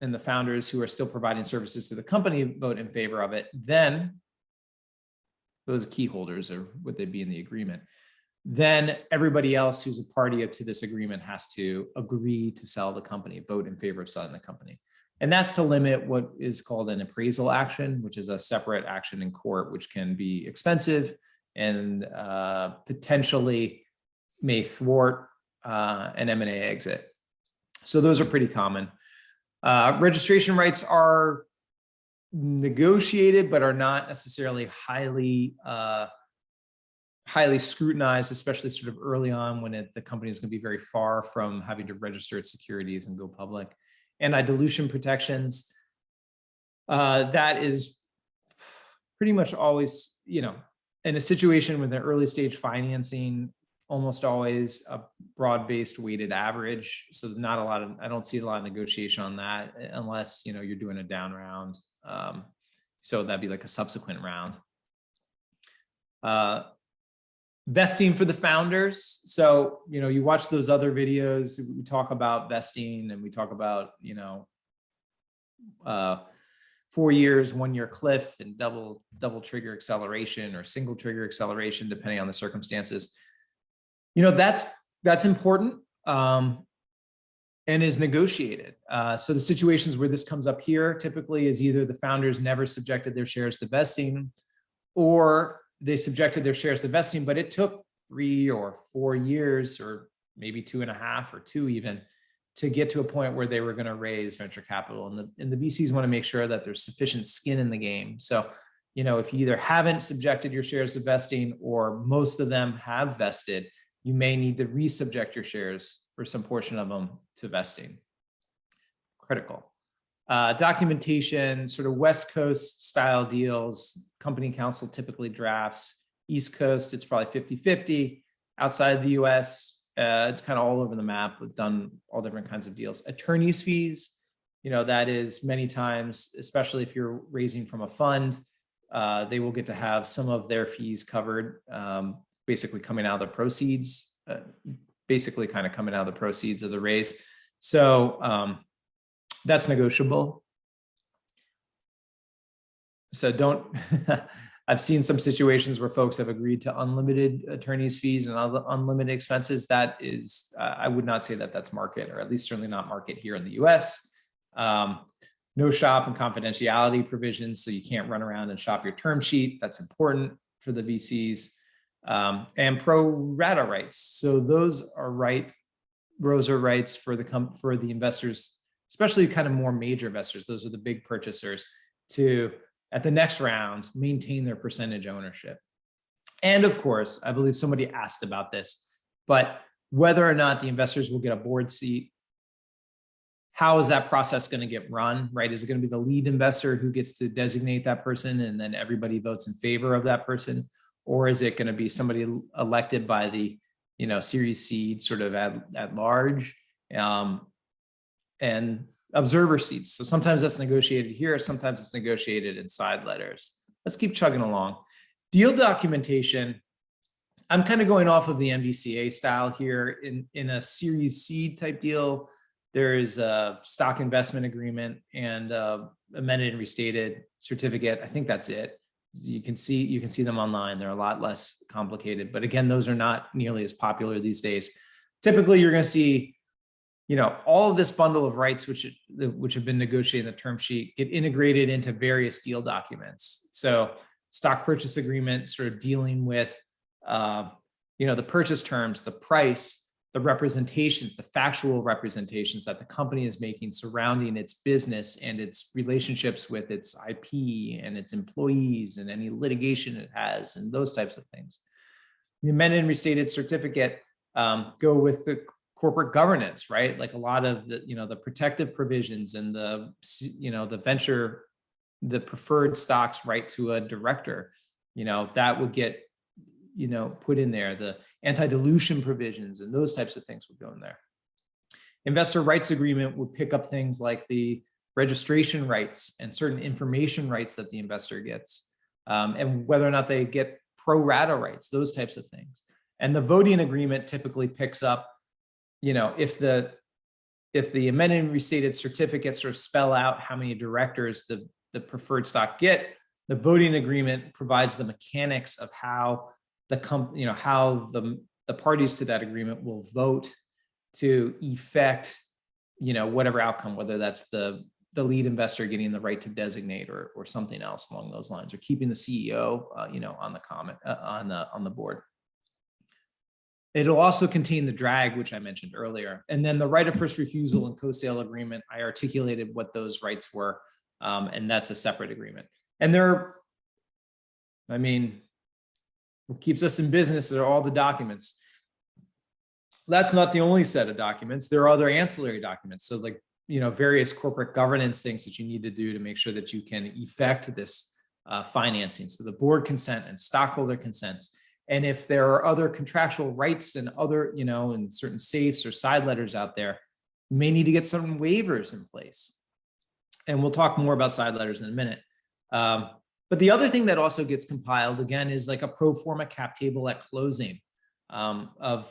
and the founders who are still providing services to the company vote in favor of it, then those key holders, or would they be in the agreement, then everybody else who's a party to this agreement has to agree to sell the company, vote in favor of selling the company. And that's to limit what is called an appraisal action, which is a separate action in court, which can be expensive and potentially may thwart an M&A exit. So those are pretty common. Registration rights are negotiated, but are not necessarily highly scrutinized, especially sort of early on when the company is going to be very far from having to register its securities and go public. Anti-dilution protections, that is pretty much always, in a situation with an early stage financing, almost always a broad-based weighted average. So not a lot of, I don't see a lot of negotiation on that unless, you're doing a down round. So that'd be like a subsequent round. Vesting for the founders. So, you watch those other videos, we talk about vesting, and we talk about, 4 years, 1 year cliff, and double trigger acceleration or single trigger acceleration, depending on the circumstances. That's important and is negotiated. So the situations where this comes up here typically is either the founders never subjected their shares to vesting, or they subjected their shares to vesting, but it took 3 or 4 years, or maybe 2.5 or 2 even, to get to a point where they were going to raise venture capital. And the VCs want to make sure that there's sufficient skin in the game. So, if you either haven't subjected your shares to vesting, or most of them have vested, you may need to resubject your shares, or some portion of them, to vesting. Critical. Documentation, sort of West Coast style deals, company counsel typically drafts. East Coast, it's probably 50-50. outside the US, it's kind of all over the map. We've done all different kinds of deals. Attorney's fees, that is many times, especially if you're raising from a fund, they will get to have some of their fees covered, basically coming out of the proceeds, coming out of the proceeds of the raise. So that's negotiable. So don't, I've seen some situations where folks have agreed to unlimited attorney's fees and unlimited expenses. That is, I would not say that that's market, or at least certainly not market here in the US. No shop and confidentiality provisions, so you can't run around and shop your term sheet. That's important for the VCs. And pro rata rights. So those are rights for the investors, especially kind of more major investors. Those are the big purchasers, to at the next round maintain their percentage ownership. And of course, I believe somebody asked about this, but whether or not the investors will get a board seat, how is that process going to get run, right? Is it going to be the lead investor who gets to designate that person and then everybody votes in favor of that person? Or is it going to be somebody elected by the, Series C sort of at large, and observer seats? So sometimes that's negotiated here, sometimes it's negotiated in side letters. Let's keep chugging along. Deal documentation. I'm kind of going off of the MVCA style here. In a Series C type deal, there is a stock investment agreement and amended and restated certificate. I think that's it. You can see them online. They're a lot less complicated, but again, those are not nearly as popular these days. Typically, you're going to see, all of this bundle of rights which have been negotiated in the term sheet get integrated into various deal documents. So, stock purchase agreement, sort of dealing with, the purchase terms, the price, the representations, the factual representations that the company is making surrounding its business and its relationships with its IP and its employees and any litigation it has and those types of things. The amended and restated certificate go with the corporate governance, right? Like a lot of the, the protective provisions and the, the preferred stocks right to a director, that would get put in there. The anti-dilution provisions and those types of things would go in there. Investor rights agreement would pick up things like the registration rights and certain information rights that the investor gets, and whether or not they get pro rata rights, those types of things. And the voting agreement typically picks up, if the amended and restated certificates sort of spell out how many directors the preferred stock get, the voting agreement provides the mechanics of how how the parties to that agreement will vote to effect, whatever outcome, whether that's the lead investor getting the right to designate or something else along those lines, or keeping the CEO, on the board. It'll also contain the drag, which I mentioned earlier, and then the right of first refusal and co-sale agreement. I articulated what those rights were, and that's a separate agreement. And what keeps us in business are all the documents. That's not the only set of documents. There are other ancillary documents. So like, various corporate governance things that you need to do to make sure that you can effect this financing. So the board consent and stockholder consents. And if there are other contractual rights and other, and certain safes or side letters out there, you may need to get some waivers in place. And we'll talk more about side letters in a minute. But the other thing that also gets compiled, again, is like a pro forma cap table at closing of,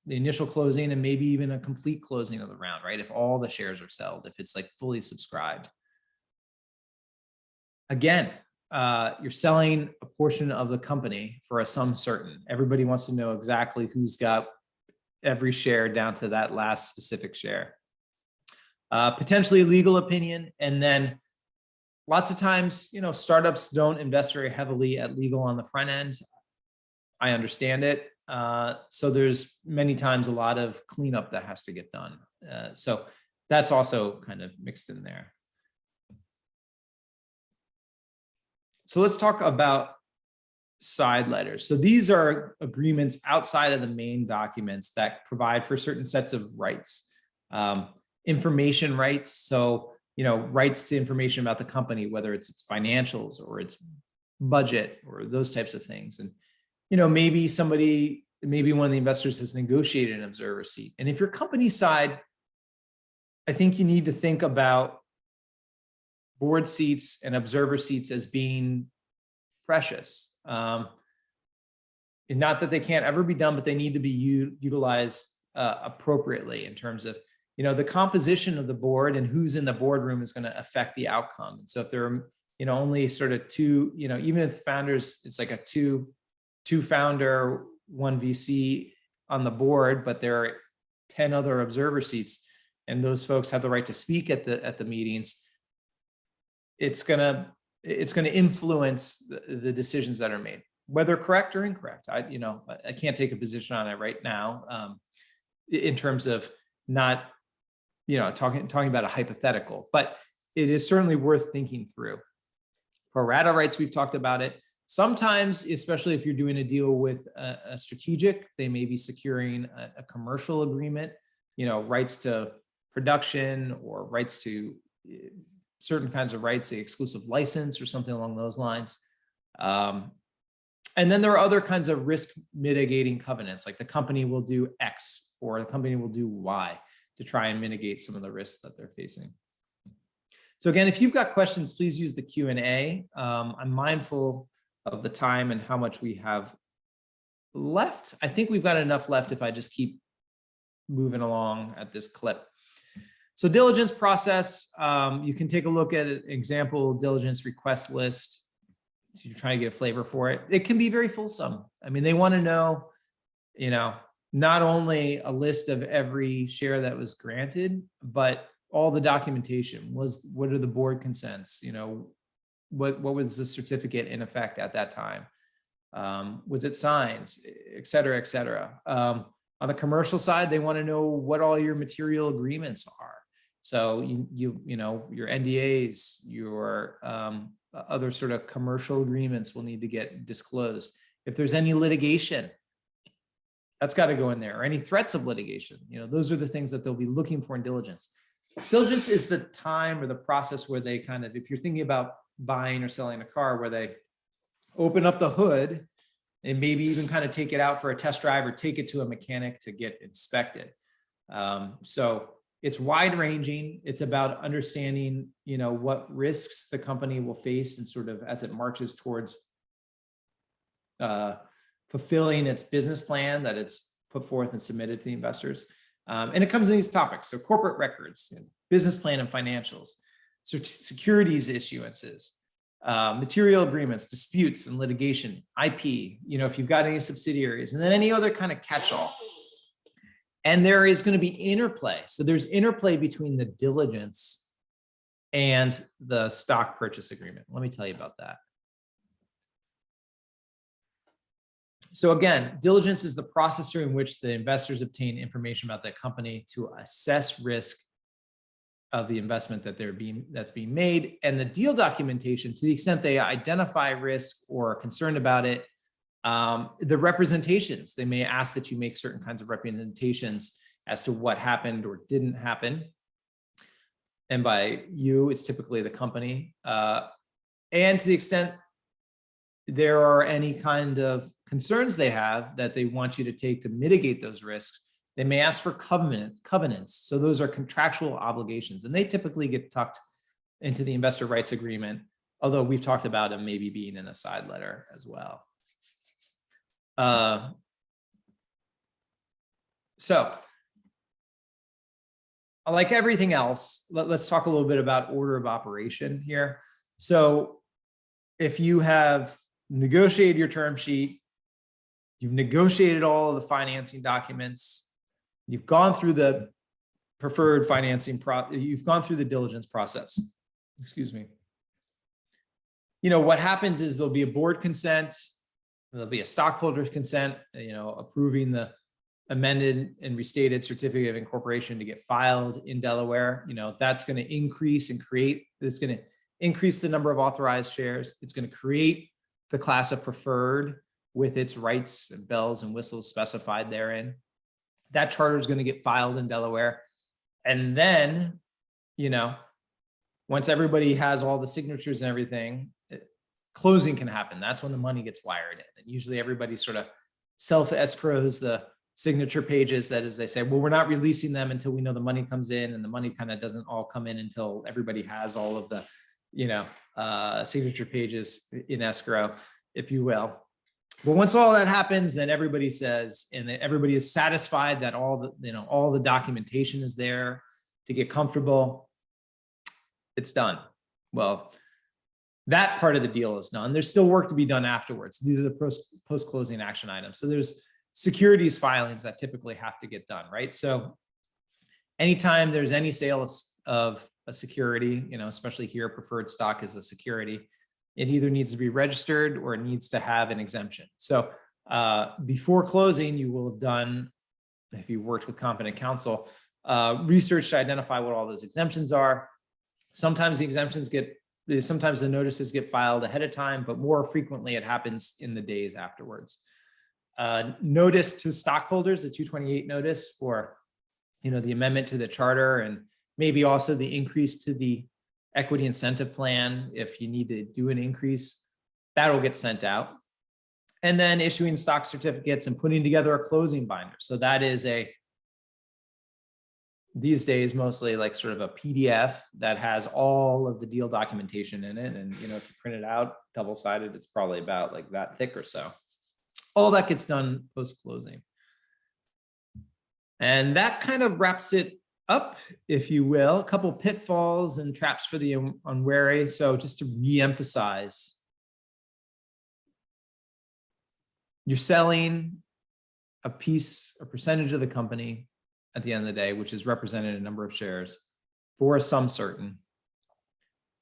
the initial closing and maybe even a complete closing of the round, right? If all the shares are sold, if it's like fully subscribed. Again, you're selling a portion of the company for a sum certain. Everybody wants to know exactly who's got every share down to that last specific share. Potentially legal opinion, and then lots of times, startups don't invest very heavily at legal on the front end. I understand it. So there's many times a lot of cleanup that has to get done. So that's also kind of mixed in there. So let's talk about side letters. So these are agreements outside of the main documents that provide for certain sets of rights. Information rights. So rights to information about the company, whether it's its financials or its budget or those types of things. And, maybe somebody maybe one of the investors has negotiated an observer seat. And if you're company side, I think you need to think about board seats and observer seats as being precious. And not that they can't ever be done, but they need to be utilized appropriately in terms of, the composition of the board and who's in the boardroom is going to affect the outcome. And so if there are, only sort of two, even if founders, it's like a two founder, one VC on the board, but there are 10 other observer seats, and those folks have the right to speak at the meetings, it's gonna influence the decisions that are made, whether correct or incorrect. I can't take a position on it right now, in terms of not, talking about a hypothetical, but it is certainly worth thinking through. Pro rata rights, we've talked about it. Sometimes, especially if you're doing a deal with a strategic, they may be securing a commercial agreement, rights to production or rights to certain kinds of rights, the exclusive license or something along those lines. And then there are other kinds of risk mitigating covenants, like the company will do X or the company will do Y to try and mitigate some of the risks that they're facing. So again, if you've got questions, please use the Q&A. I'm mindful of the time and how much we have left. I think we've got enough left if I just keep moving along at this clip. So diligence process, you can take a look at an example diligence request list. So you're trying to get a flavor for it. It can be very fulsome. I mean, they want to know, not only a list of every share that was granted, but all the documentation. What are the board consents? What was the certificate in effect at that time? Was it signed, et cetera, et cetera. On the commercial side, they want to know what all your material agreements are. So your NDAs, your other sort of commercial agreements will need to get disclosed. If there's any litigation, that's got to go in there, or any threats of litigation. Those are the things that they'll be looking for in diligence. Diligence is the time or the process where they kind of, if you're thinking about buying or selling a car, where they open up the hood and maybe even kind of take it out for a test drive or take it to a mechanic to get inspected. So it's wide ranging. It's about understanding, what risks the company will face and sort of as it marches towards fulfilling its business plan that it's put forth and submitted to the investors. And it comes in these topics. So corporate records, business plan and financials, securities issuances, material agreements, disputes and litigation, IP, if you've got any subsidiaries, and then any other kind of catch-all. And there is going to be interplay. So there's interplay between the diligence and the stock purchase agreement. Let me tell you about that. So again, diligence is the process through which the investors obtain information about the company to assess risk of the investment that's being made, and the deal documentation, to the extent they identify risk or are concerned about it. The representations, they may ask that you make certain kinds of representations as to what happened or didn't happen. And by you, it's typically the company. And to the extent there are any kind of concerns they have that they want you to take to mitigate those risks, they may ask for covenants. So those are contractual obligations, and they typically get tucked into the investor rights agreement, although we've talked about them maybe being in a side letter as well. So like everything else, let's talk a little bit about order of operation here. So if you have negotiated your term sheet, you've negotiated all of the financing documents, you've gone through the preferred financing you've gone through the diligence process. Excuse me. What happens is there'll be a board consent, there'll be a stockholder's consent, approving the amended and restated certificate of incorporation to get filed in Delaware. That's going to increase and it's going to increase the number of authorized shares. It's going to create the class of preferred with its rights and bells and whistles specified therein. That charter is going to get filed in Delaware. And then, once everybody has all the signatures and everything, closing can happen. That's when the money gets wired in. And usually everybody sort of self-escrows the signature pages. That is, they say, well, we're not releasing them until we know the money comes in, and the money kind of doesn't all come in until everybody has all of the, signature pages in escrow, if you will. But once all that happens, then everybody says, and then everybody is satisfied that all the documentation is there to get comfortable. It's done. Well, that part of the deal is done. There's still work to be done afterwards. These are the post-closing action items. So there's securities filings that typically have to get done, right? So anytime there's any sale of a security, especially here, preferred stock is a security, it either needs to be registered or it needs to have an exemption. So before closing, you will have done, if you worked with competent counsel, research to identify what all those exemptions are. Sometimes the notices get filed ahead of time, but more frequently it happens in the days afterwards. Notice to stockholders, a 228 notice for, the amendment to the charter, and maybe also the increase to the equity incentive plan. If you need to do an increase, that'll get sent out. And then issuing stock certificates and putting together a closing binder. So that is these days, mostly like sort of a PDF that has all of the deal documentation in it. And, if you print it out double-sided, it's probably about like that thick or so. All that gets done post-closing. And that kind of wraps it up, if you will. A couple pitfalls and traps for the unwary. So just to re-emphasize, you're selling a percentage of the company at the end of the day, which is represented in a number of shares for a sum certain.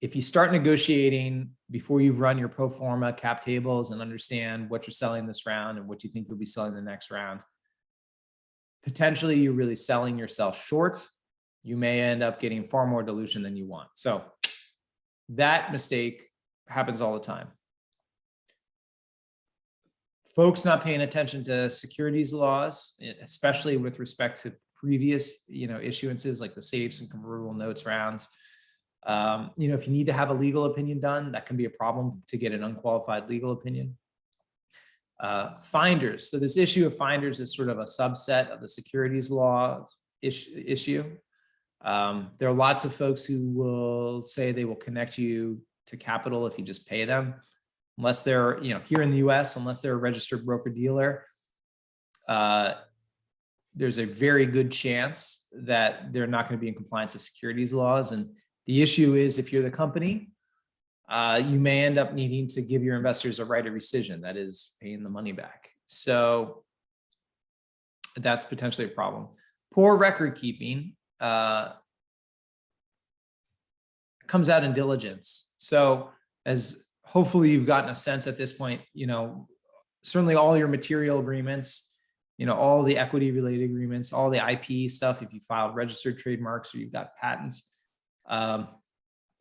If you start negotiating before you've run your pro forma cap tables and understand what you're selling this round and what you think you'll be selling the next round, potentially you're really selling yourself short. You may end up getting far more dilution than you want. So that mistake happens all the time. Folks not paying attention to securities laws, especially with respect to previous, issuances like the safes and convertible notes rounds. If you need to have a legal opinion done, that can be a problem to get an unqualified legal opinion. Finders. So this issue of finders is sort of a subset of the securities law issue. There are lots of folks who will say they will connect you to capital if you just pay them, unless they're, here in the US, unless they're a registered broker dealer. There's a very good chance that they're not going to be in compliance with securities laws. And the issue is, if you're the company, you may end up needing to give your investors a right of rescission, that is paying the money back. So that's potentially a problem. Poor record keeping comes out in diligence. So as hopefully you've gotten a sense at this point, certainly all your material agreements, all the equity related agreements, all the IP stuff, if you filed registered trademarks or you've got patents,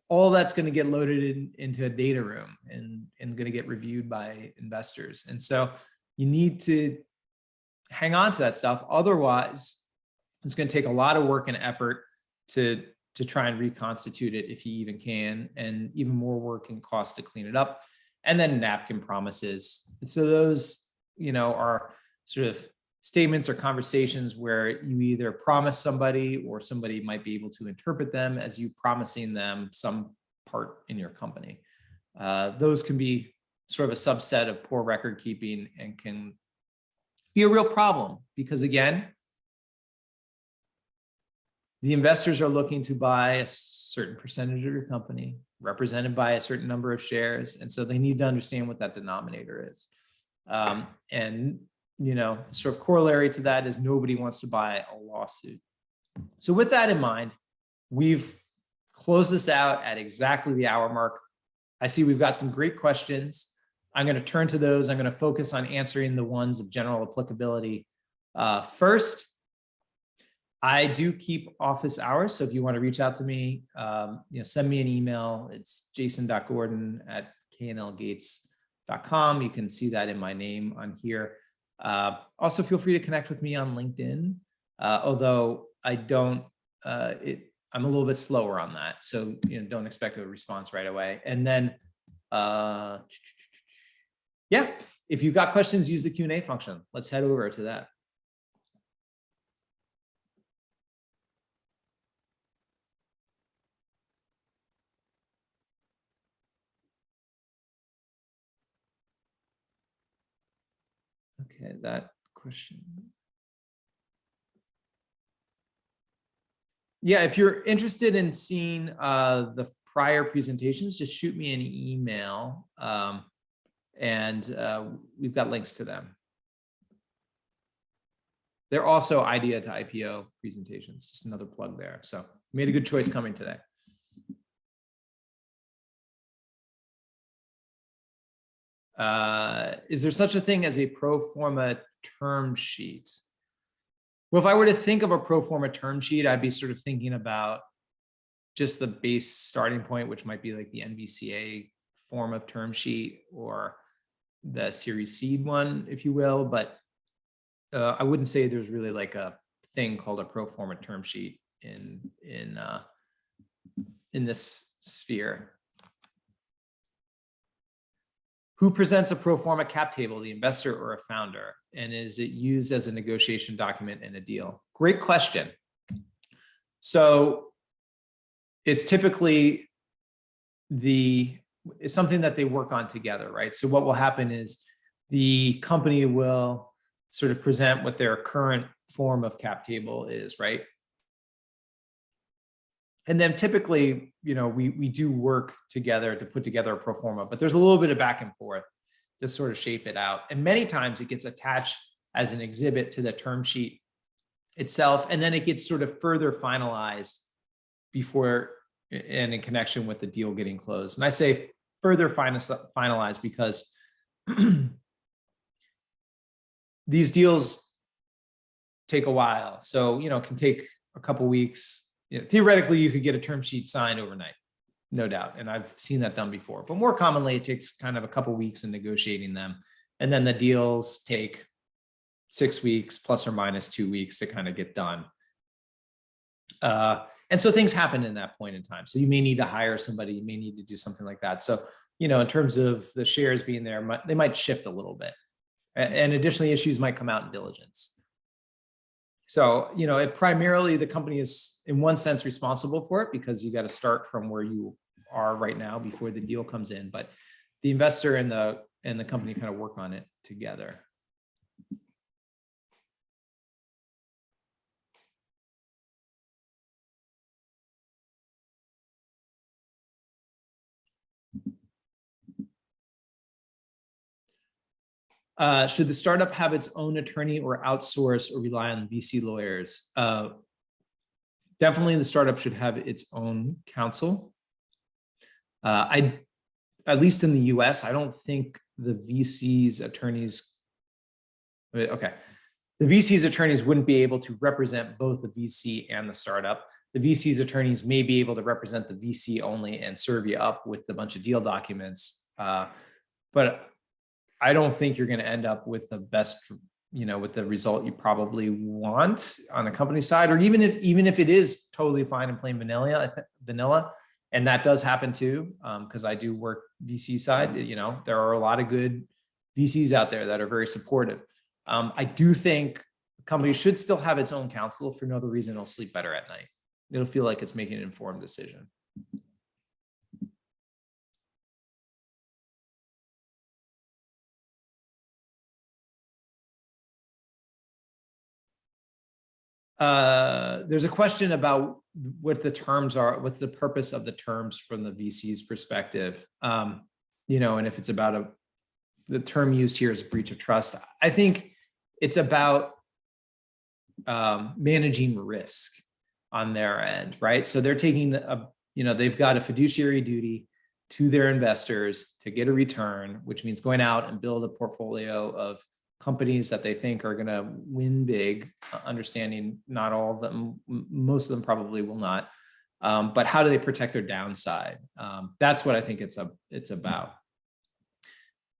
all that's going to get loaded into a data room and going to get reviewed by investors. And so you need to hang on to that stuff. Otherwise, it's going to take a lot of work and effort to try and reconstitute it, if you even can, and even more work and cost to clean it up. And then napkin promises. And so those, are sort of statements or conversations where you either promise somebody or somebody might be able to interpret them as you promising them some part in your company. Those can be sort of a subset of poor record keeping and can be a real problem because, again, the investors are looking to buy a certain percentage of your company represented by a certain number of shares. And so they need to understand what that denominator is. Sort of corollary to that is nobody wants to buy a lawsuit. So with that in mind, we've closed this out at exactly the hour mark. I see we've got some great questions. I'm going to turn to those. I'm going to focus on answering the ones of general applicability. First, I do keep office hours. So if you want to reach out to me, send me an email. It's jason.gordon@knlgates.com. You can see that in my name on here. Also, feel free to connect with me on LinkedIn, although I don't, I'm a little bit slower on that. So, don't expect a response right away. And then, if you've got questions, use the Q&A function. Let's head over to that. Okay, that question. Yeah, if you're interested in seeing the prior presentations, just shoot me an email, and we've got links to them. They're also idea to IPO presentations, just another plug there. So made a good choice coming today. Is there such a thing as a pro forma term sheet? Well, if I were to think of a pro forma term sheet, I'd be sort of thinking about just the base starting point, which might be like the NVCA form of term sheet or the Series Seed one, if you will. But I wouldn't say there's really like a thing called a pro forma term sheet in this sphere. Who presents a pro forma cap table, the investor or a founder? And is it used as a negotiation document in a deal? Great question. So it's typically it's something that they work on together, right? So what will happen is the company will sort of present what their current form of cap table is, right? And then typically, we do work together to put together a pro forma, but there's a little bit of back and forth to sort of shape it out. And many times it gets attached as an exhibit to the term sheet itself, and then it gets sort of further finalized before and in connection with the deal getting closed. And I say further finalized because these deals take a while. So, it can take a couple weeks. Theoretically, you could get a term sheet signed overnight, no doubt. And I've seen that done before. But more commonly, it takes kind of a couple weeks in negotiating them. And then the deals take 6 weeks plus or minus 2 weeks to kind of get done. And so things happen in that point in time. So you may need to hire somebody, you may need to do something like that. So, in terms of the shares being there, they might shift a little bit. And additionally, issues might come out in diligence. So, primarily the company is in one sense responsible for it because you got to start from where you are right now before the deal comes in. But the investor and the company kind of work on it together. Should the startup have its own attorney or outsource or rely on VC lawyers? Definitely the startup should have its own counsel. At least in the US, I don't think the VC's attorneys, okay. The VC's attorneys wouldn't be able to represent both the VC and the startup. The VC's attorneys may be able to represent the VC only and serve you up with a bunch of deal documents. But I don't think you're going to end up with the best, with the result you probably want on the company side, or even if it is totally fine and plain vanilla, and that does happen too, because I do work VC side. There are a lot of good VCs out there that are very supportive. I do think the company should still have its own counsel. For no other reason, it'll sleep better at night. It'll feel like it's making an informed decision. There's a question about what the terms are, what's the purpose of the terms from the VC's perspective, and if it's about the term used here is breach of trust. I think it's about managing risk on their end, right? So they're taking they've got a fiduciary duty to their investors to get a return, which means going out and build a portfolio of companies that they think are going to win big, understanding not all of them, most of them probably will not. But how do they protect their downside? That's what I think it's about.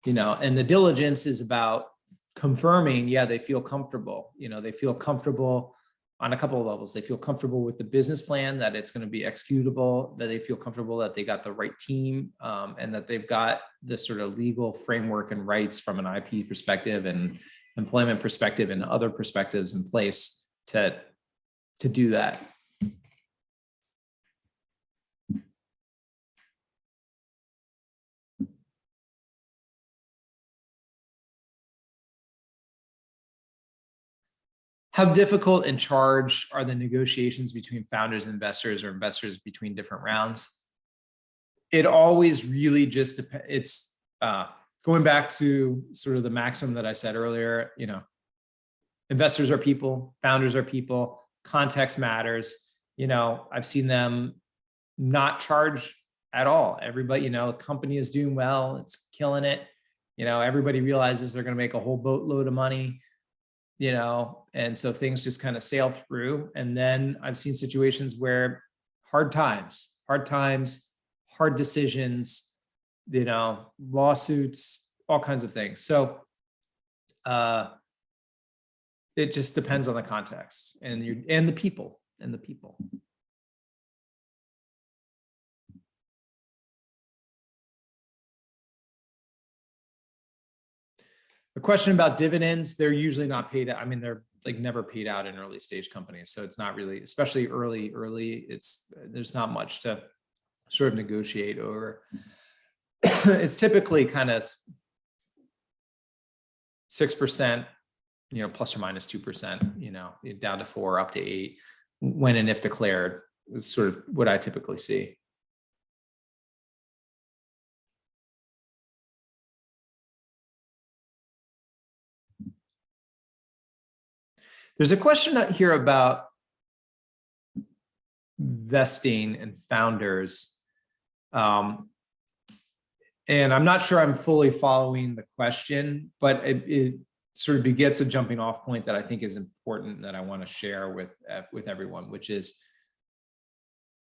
And the diligence is about confirming, yeah, they feel comfortable. They feel comfortable on a couple of levels. They feel comfortable with the business plan, that it's going to be executable, that they feel comfortable that they got the right team, and that they've got the sort of legal framework and rights from an IP perspective and employment perspective and other perspectives in place to do that. How difficult and charged are the negotiations between founders and investors, or investors between different rounds? It always really just depends. It's going back to sort of the maxim that I said earlier, investors are people, founders are people, context matters. I've seen them not charge at all. Everybody, the company is doing well, it's killing it. Everybody realizes they're going to make a whole boatload of money. And so things just kind of sail through. And then I've seen situations where hard times, hard decisions, lawsuits, all kinds of things. So it just depends on the context and the people. The question about dividends, they're usually not paid out. I mean, they're like never paid out in early stage companies. So it's not really, especially early, there's not much to sort of negotiate over. It's typically kind of 6%, plus or minus 2%, down to 4, up to 8, when and if declared, is sort of what I typically see. There's a question out here about vesting and founders. And I'm not sure I'm fully following the question, but it sort of begets a jumping off point that I think is important that I want to share with everyone, which is,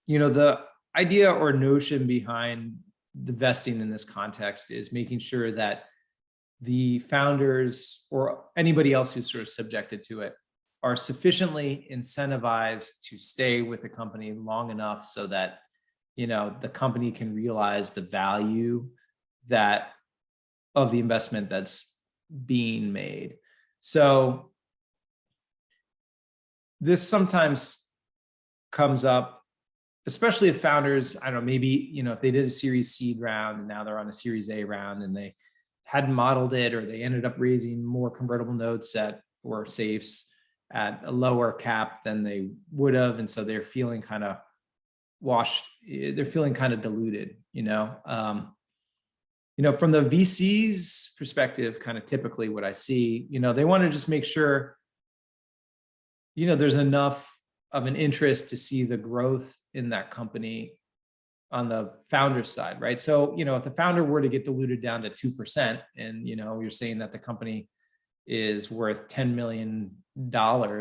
the idea or notion behind the vesting in this context is making sure that the founders or anybody else who's sort of subjected to it are sufficiently incentivized to stay with the company long enough so that, the company can realize the value of the investment that's being made. So this sometimes comes up, especially if founders, I don't know, maybe, if they did a Series seed round and now they're on a Series A round and they hadn't modeled it, or they ended up raising more convertible notes or safes at a lower cap than they would have. And so they're feeling kind of they're feeling kind of diluted, from the VC's perspective, kind of typically what I see, they want to just make sure, there's enough of an interest to see the growth in that company on the founder side, right? So, if the founder were to get diluted down to 2% and, you're saying that the company is worth $10 million.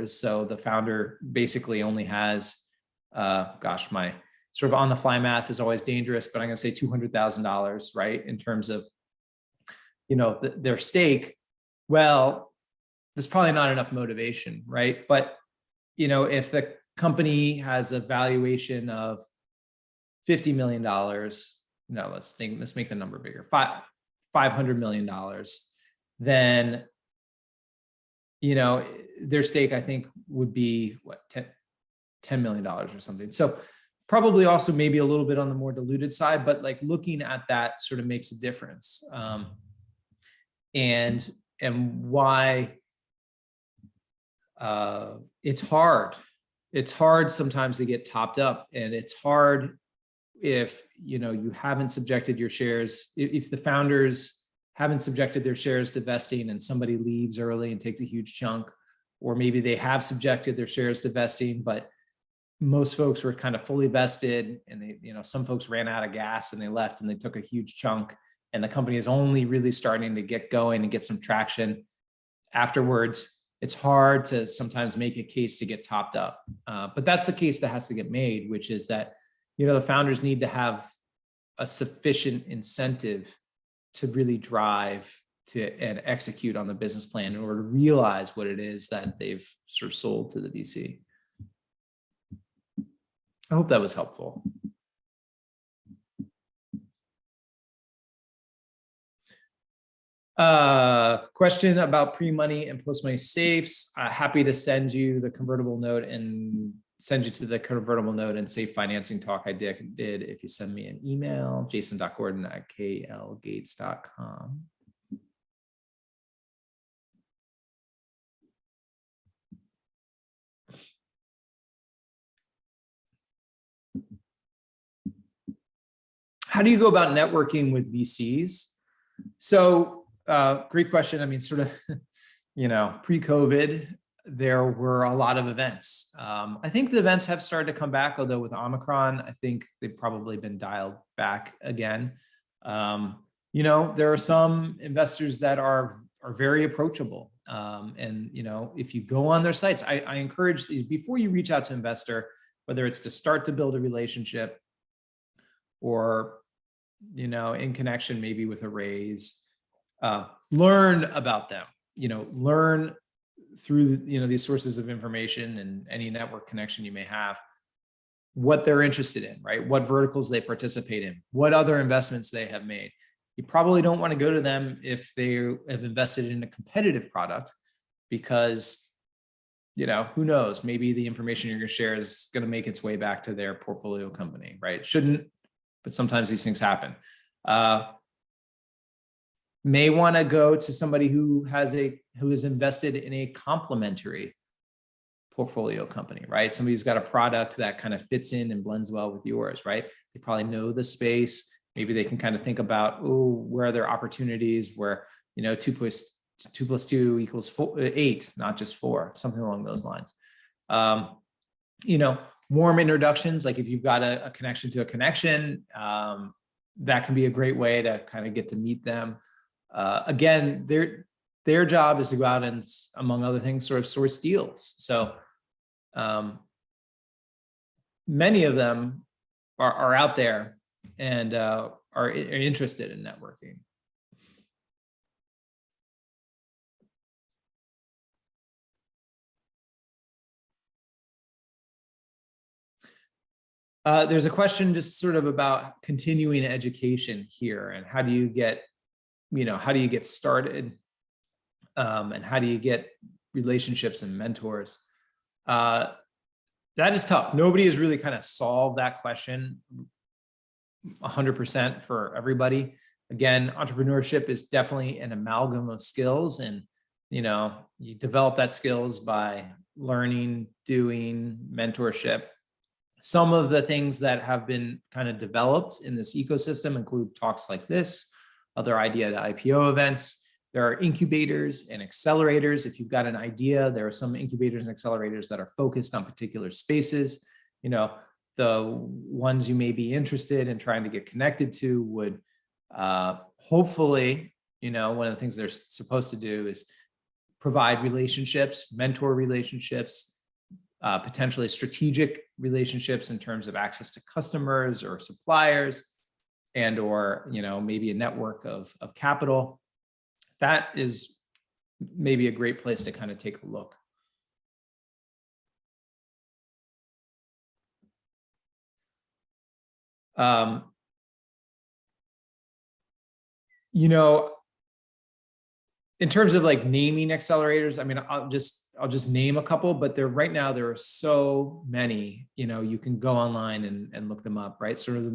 So the founder basically only has, my sort of on the fly math is always dangerous, but I'm going to say $200,000, right? In terms of, their stake. Well, there's probably not enough motivation, right? But, if the company has a valuation of $50 million, no, let's make the number bigger, $500 million, then, their stake, I think, would be what, $10 million or something. So probably also maybe a little bit on the more diluted side, but like looking at that sort of makes a difference. And why it's hard. It's hard sometimes to get topped up, and it's hard if, you haven't subjected your shares, if the founders haven't subjected their shares to vesting and somebody leaves early and takes a huge chunk, or maybe they have subjected their shares to vesting, but most folks were kind of fully vested and they, some folks ran out of gas and they left and they took a huge chunk, and the company is only really starting to get going and get some traction afterwards. It's hard to sometimes make a case to get topped up. But that's the case that has to get made, which is that, the founders need to have a sufficient incentive to really drive and execute on the business plan in order to realize what it is that they've sort of sold to the VC. I hope that was helpful. Question about pre-money and post-money safes. Happy to send you the convertible note and send you to the convertible note and safe financing talk I did if you send me an email, jason.gordon@klgates.com. How do you go about networking with VCs? So great question. I mean, sort of, pre-COVID, there were a lot of events. I think the events have started to come back, although with Omicron, I think they've probably been dialed back again. There are some investors that are very approachable. And, if you go on their sites, I encourage these before you reach out to investor, whether it's to start to build a relationship or, in connection maybe with a raise, learn about them, learn through, these sources of information and any network connection you may have, what they're interested in, right? What verticals they participate in, what other investments they have made. You probably don't want to go to them if they have invested in a competitive product because, who knows, maybe the information you're going to share is going to make its way back to their portfolio company, right? Shouldn't, but sometimes these things happen. May want to go to somebody who is invested in a complementary portfolio company, right? Somebody who's got a product that kind of fits in and blends well with yours, right? They probably know the space. Maybe they can kind of think about, where are there opportunities where, 2 plus 2 equals 8, not just 4, something along those lines. Warm introductions, like if you've got a connection to a connection, that can be a great way to kind of get to meet them. Again, their job is to go out and, among other things, sort of source deals. So many of them are out there and are interested in networking. There's a question just sort of about continuing education here and how do you get started, and how do you get relationships and mentors? That is tough. Nobody has really kind of solved that question 100% for everybody. Again, entrepreneurship is definitely an amalgam of skills, and you develop that skills by learning, doing, mentorship. Some of the things that have been kind of developed in this ecosystem include talks like this, other idea to IPO events. There are incubators and accelerators. If you've got an idea, there are some incubators and accelerators that are focused on particular spaces. The ones you may be interested in trying to get connected to would hopefully, one of the things they're supposed to do is provide relationships, mentor relationships, potentially strategic relationships in terms of access to customers or suppliers, and or maybe a network of capital. That is maybe a great place to kind of take a look. In terms of like naming accelerators, I mean, I'll just name a couple, but right now there are so many, you can go online and look them up, right? Sort of the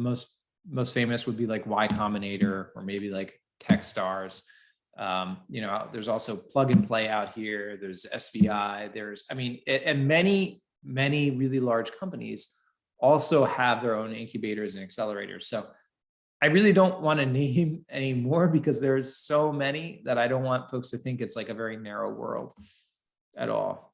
most famous would be like Y Combinator, or maybe like Techstars. There's also Plug and Play out here. There's SVI. And many really large companies also have their own incubators and accelerators. So I really don't want to name any more because there's so many that I don't want folks to think it's like a very narrow world at all.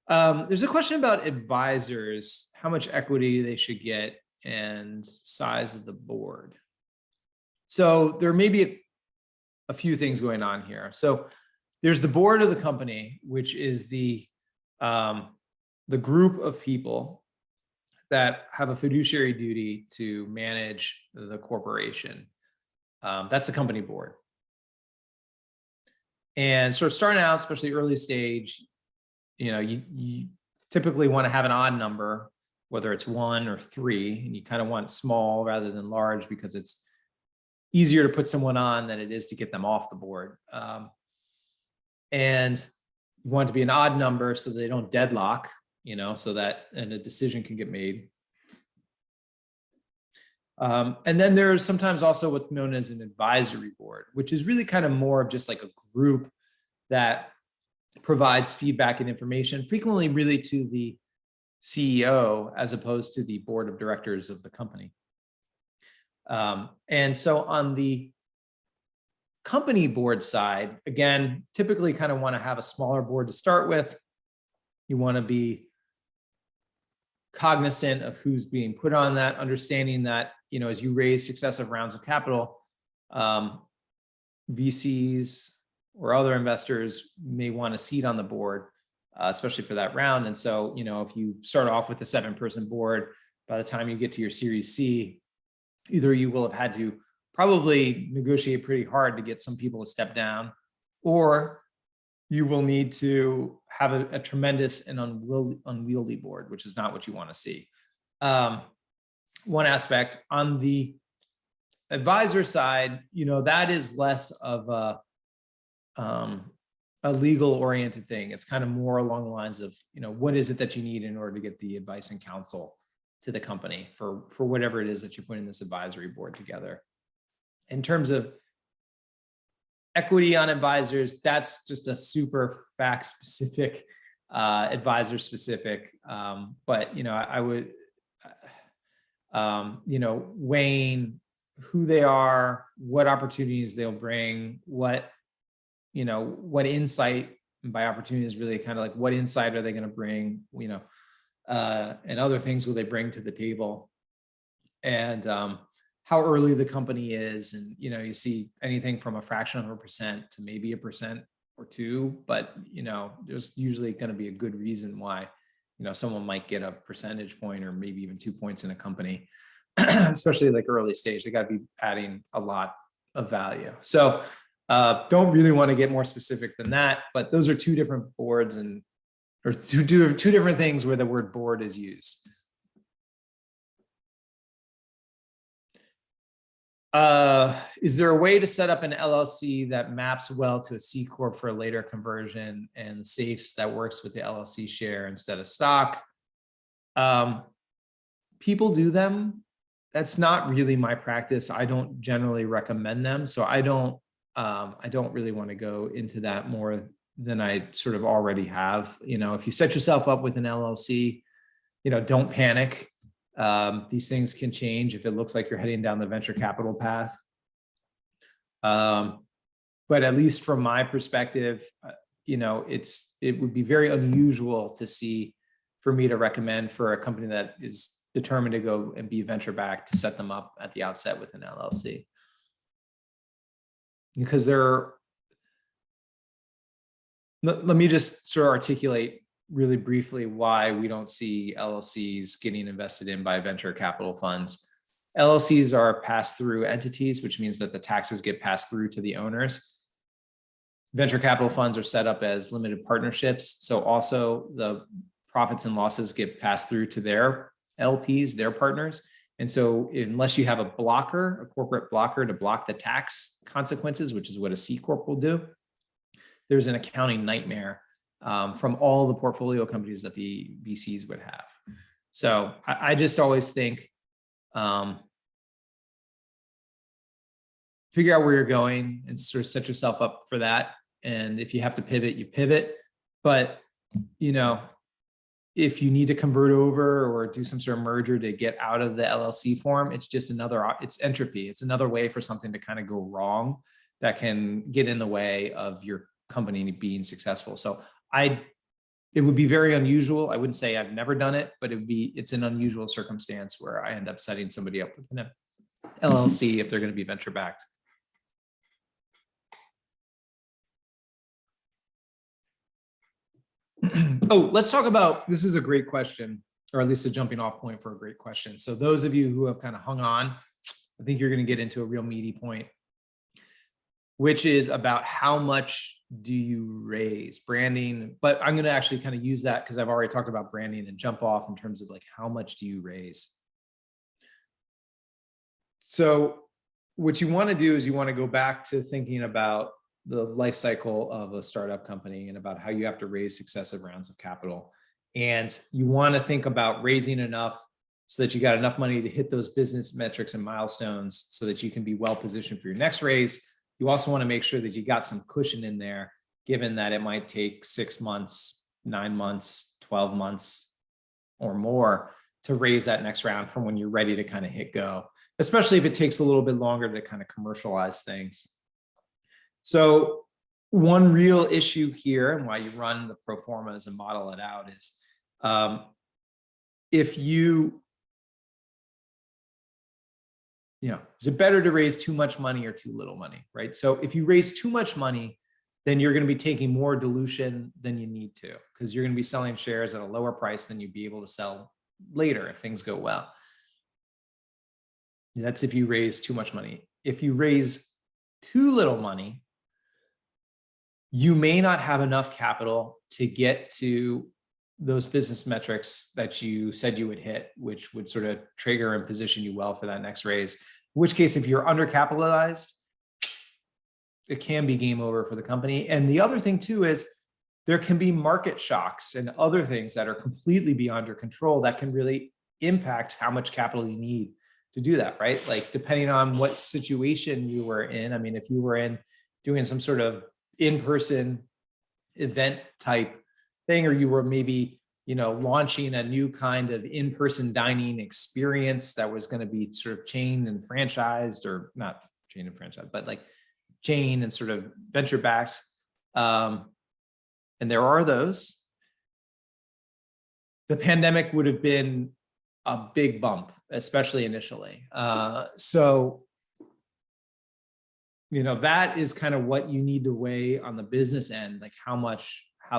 There's a question about advisors, how much equity they should get and size of the board. So there may be a few things going on here. So there's the board of the company, which is the group of people that have a fiduciary duty to manage the corporation. That's the company board. And sort of starting out, especially early stage, you typically want to have an odd number, whether it's 1 or 3, and you kind of want small rather than large because it's easier to put someone on than it is to get them off the board. And you want it to be an odd number so they don't deadlock, so that and a decision can get made. And then there's sometimes also what's known as an advisory board, which is really kind of more of just like a group that provides feedback and information, frequently really to the CEO as opposed to the board of directors of the company. And so on the company board side, again, typically kind of want to have a smaller board to start with. You want to be cognizant of who's being put on that, understanding that, as you raise successive rounds of capital, VCs or other investors may want a seat on the board, especially for that round. And so, if you start off with a 7-person board, by the time you get to your Series C, either you will have had to probably negotiate pretty hard to get some people to step down, or you will need to have a tremendous and unwieldy board, which is not what you want to see. One aspect on the advisor side, that is less of a legal oriented thing. It's kind of more along the lines of, what is it that you need in order to get the advice and counsel to the company for whatever it is that you're putting this advisory board together. In terms of equity on advisors, that's just a super fact specific, advisor specific. But, I would, weighing who they are, what opportunities they'll bring, what insight, and by opportunity is really kind of like what insight are they going to bring, and other things will they bring to the table, and how early the company is. And, you see anything from a fraction of a percent to maybe 1% or 2%, but, there's usually going to be a good reason why, someone might get a percentage point or maybe even 2 points in a company, especially like early stage. They got to be adding a lot of value. So don't really want to get more specific than that, but those are 2 different boards or two different things where the word board is used. Is there a way to set up an LLC that maps well to a C Corp for a later conversion and safes that works with the LLC share instead of stock? People do them. That's not really my practice. I don't generally recommend them. So I don't really want to go into that more than I sort of already have. If you set yourself up with an LLC, don't panic. These things can change if it looks like you're heading down the venture capital path. But at least from my perspective, it would be very unusual for me to recommend for a company that is determined to go and be venture backed to set them up at the outset with an LLC. Because let me just sort of articulate really briefly why we don't see LLCs getting invested in by venture capital funds. LLCs are pass-through entities, which means that the taxes get passed through to the owners. Venture capital funds are set up as limited partnerships. So also the profits and losses get passed through to their LPs, their partners. And so unless you have a corporate blocker to block the tax consequences, which is what a C Corp will do, there's an accounting nightmare from all the portfolio companies that the VCs would have. So I just always think, figure out where you're going and sort of set yourself up for that. And if you have to pivot, you pivot. But, if you need to convert over or do some sort of merger to get out of the LLC form, it's just it's entropy. It's another way for something to kind of go wrong that can get in the way of your company being successful. So it would be very unusual. I wouldn't say I've never done it, but it's an unusual circumstance where I end up setting somebody up with an LLC if they're going to be venture backed. Oh, let's talk about, this is a great question, or at least a jumping off point for a great question. So those of you who have kind of hung on, I think you're going to get into a real meaty point, which is about how much do you raise branding. But I'm going to actually kind of use that because I've already talked about branding and jump off in terms of like, how much do you raise? So what you want to do is you want to go back to thinking about the life cycle of a startup company and about how you have to raise successive rounds of capital. And you want to think about raising enough so that you got enough money to hit those business metrics and milestones so that you can be well positioned for your next raise. You also want to make sure that you got some cushion in there, given that it might take 6 months, 9 months, 12 months or more to raise that next round from when you're ready to kind of hit go, especially if it takes a little bit longer to kind of commercialize things. So one real issue here and why you run the pro formas and model it out is if is it better to raise too much money or too little money, right? So if you raise too much money, then you're going to be taking more dilution than you need to, because you're going to be selling shares at a lower price than you'd be able to sell later if things go well. That's if you raise too much money. If you raise too little money, you may not have enough capital to get to those business metrics that you said you would hit, which would sort of trigger and position you well for that next raise. In which case, if you're undercapitalized, it can be game over for the company. And the other thing too is there can be market shocks and other things that are completely beyond your control that can really impact how much capital you need to do that, right? Like depending on what situation you were in. I mean, if you were in doing some sort of in-person event type thing, or you were maybe, launching a new kind of in-person dining experience that was going to be sort of chained and franchised, or not chained and franchised, but like chain and sort of venture backed. And there are those. The pandemic would have been a big bump, especially initially. So that is kind of what you need to weigh on the business end, like how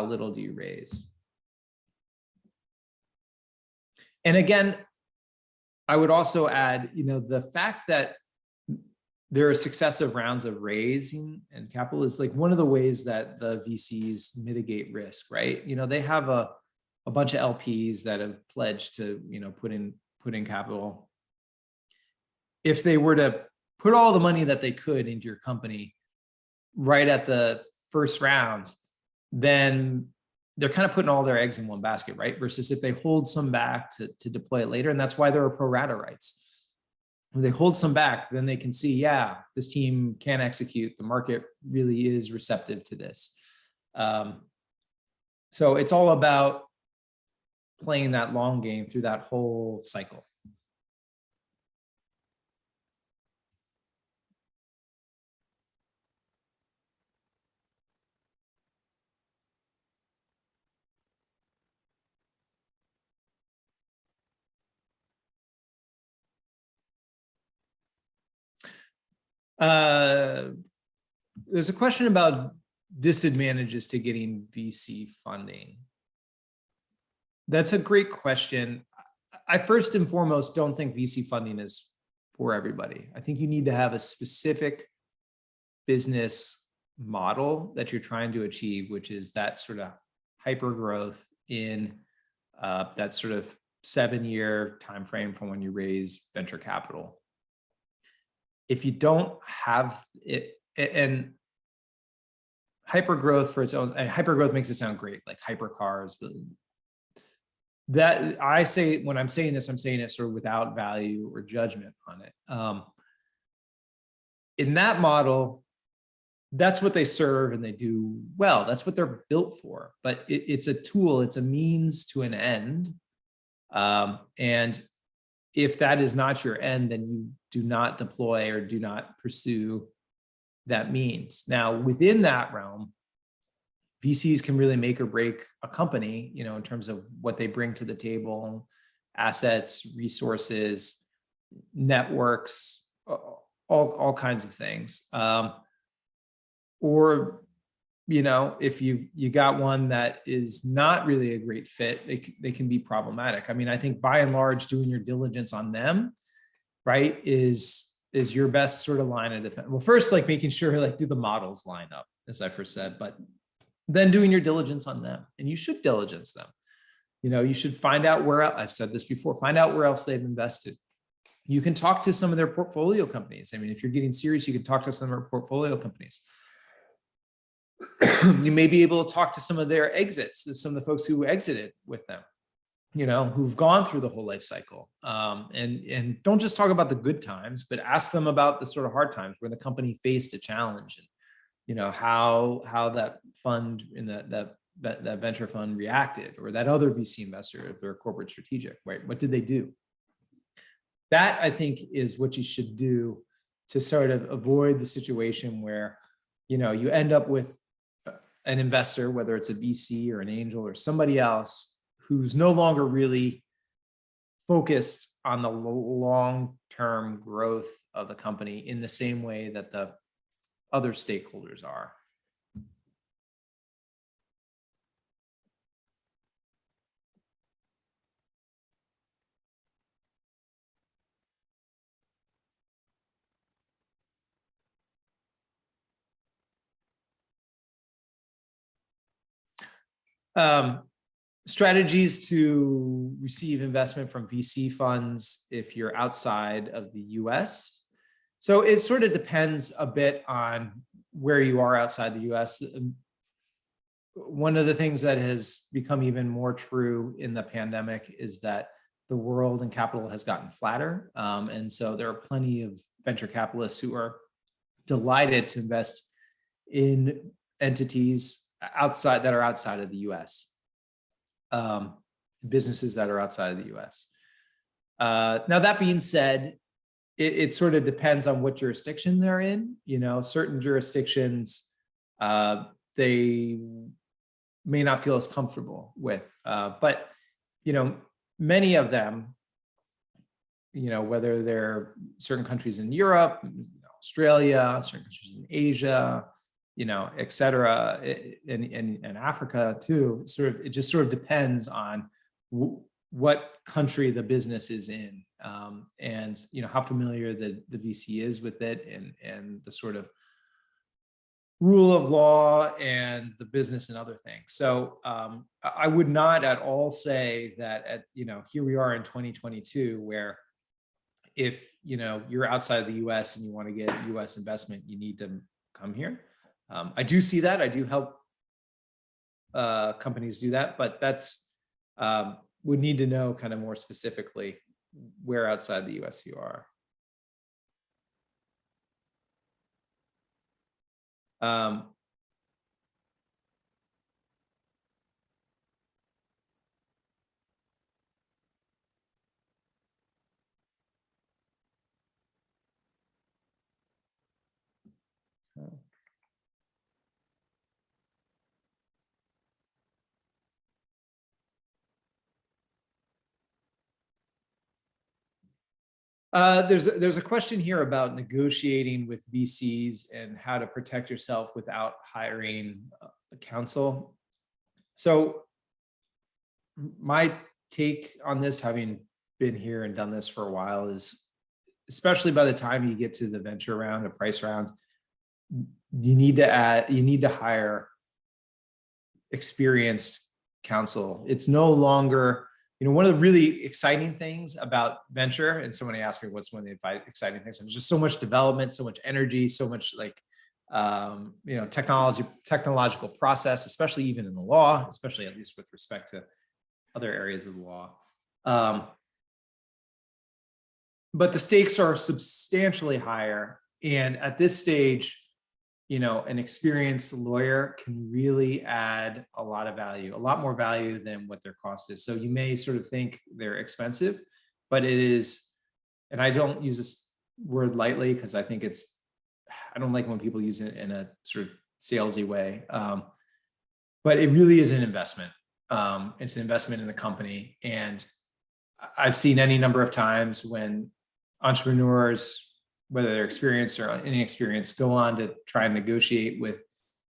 little do you raise? And again, I would also add, the fact that there are successive rounds of raising and capital is like one of the ways that the VCs mitigate risk, right? They have a bunch of LPs that have pledged to, put in capital. If they were to put all the money that they could into your company right at the first round, then they're kind of putting all their eggs in one basket, right? Versus if they hold some back to deploy it later. And that's why there are pro rata rights. When they hold some back, then they can see, yeah, this team can execute. The market really is receptive to this. So it's all about playing that long game through that whole cycle. There's a question about disadvantages to getting VC funding. That's a great question. I first and foremost don't think VC funding is for everybody. I think you need to have a specific business model that you're trying to achieve, which is that sort of hyper growth in that sort of 7-year timeframe from when you raise venture capital. If you don't have it, and hypergrowth for its own, hypergrowth makes it sound great, like hypercars, but that I say, when I'm saying this, I'm saying it sort of without value or judgment on it. In that model, that's what they serve and they do well. That's what they're built for, but it's a tool, it's a means to an end. And if that is not your end, then you do not deploy or do not pursue that means. Now, within that realm, VCs can really make or break a company, in terms of what they bring to the table, assets, resources, networks, all kinds of things. Or if you got one that is not really a great fit, they can be problematic. I mean, I think by and large, doing your diligence on them, right, is your best sort of line of defense. Well, first, like making sure, like, do the models line up, as I first said, but then doing your diligence on them, and you should diligence them. You should find out where, I've said this before, find out where else they've invested. You can talk to some of their portfolio companies. I mean, if you're getting serious, you can talk to some of their portfolio companies. You may be able to talk to some of their exits, some of the folks who exited with them, who've gone through the whole life cycle. And don't just talk about the good times, but ask them about the sort of hard times where the company faced a challenge, and how that fund in that venture fund reacted, or that other VC investor, if they're corporate strategic, right? What did they do? That, I think, is what you should do to sort of avoid the situation where, you end up with an investor, whether it's a VC or an angel or somebody else, who's no longer really focused on the long-term growth of the company in the same way that the other stakeholders are. Strategies to receive investment from VC funds if you're outside of the US. So it sort of depends a bit on where you are outside the US. One of the things that has become even more true in the pandemic is that the world and capital has gotten flatter. And so there are plenty of venture capitalists who are delighted to invest in entities that are outside of the US. Businesses that are outside of the US. Now, that being said, it sort of depends on what jurisdiction they're in. Certain jurisdictions, they may not feel as comfortable with, but, many of them, whether they're certain countries in Europe, Australia, certain countries in Asia, et cetera, and Africa too. It just sort of depends on what country the business is in, and how familiar the VC is with it, and the sort of rule of law and the business and other things. So I would not at all say that here we are in 2022, where if you're outside of the US and you want to get US investment, you need to come here. I do see that. I do help companies do that, but that's would need to know kind of more specifically where outside the US you are. There's a question here about negotiating with VCs and how to protect yourself without hiring a counsel. So my take on this, having been here and done this for a while, is especially by the time you get to the venture round, a price round, you need to hire experienced counsel. It's no longer, one of the really exciting things about venture, and somebody asked me what's one of the exciting things, and there's just so much development, so much energy, so much technological process, especially even in the law, especially at least with respect to other areas of the law. But the stakes are substantially higher. And at this stage, an experienced lawyer can really add a lot of value, a lot more value than what their cost is. So you may sort of think they're expensive, but it is, and I don't use this word lightly because I think I don't like when people use it in a sort of salesy way, but it really is an investment. It's an investment in the company. And I've seen any number of times when entrepreneurs, whether they're experienced or inexperienced, go on to try and negotiate with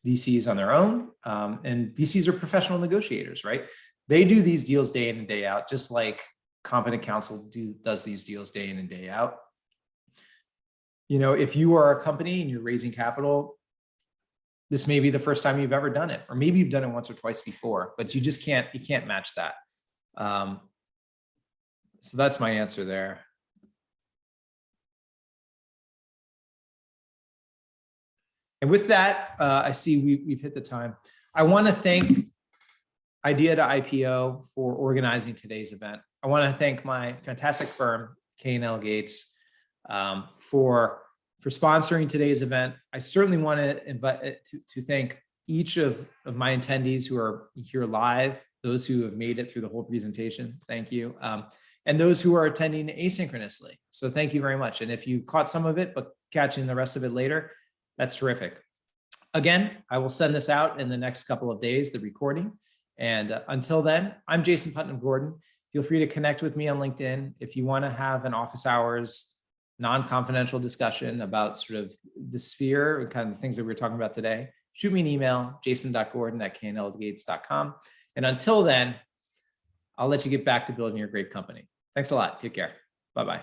VCs on their own. And VCs are professional negotiators, right? They do these deals day in and day out, just like competent counsel does these deals day in and day out. You know, if you are a company and you're raising capital, this may be the first time you've ever done it, or maybe you've done it once or twice before, but you can't match that. So that's my answer there. And with that, I see we've hit the time. I want to thank Idea to IPO for organizing today's event. I want to thank my fantastic firm, K&L Gates, for sponsoring today's event. I certainly want to thank each of my attendees who are here live, those who have made it through the whole presentation. Thank you. And those who are attending asynchronously. So thank you very much. And if you caught some of it, but catching the rest of it later, that's terrific. Again, I will send this out in the next couple of days, the recording. And until then, I'm Jason Putnam Gordon. Feel free to connect with me on LinkedIn. If you want to have an office hours, non-confidential discussion about sort of the sphere and kind of the things that we were talking about today, shoot me an email, jason.gordon@knlgates.com. And until then, I'll let you get back to building your great company. Thanks a lot. Take care. Bye-bye.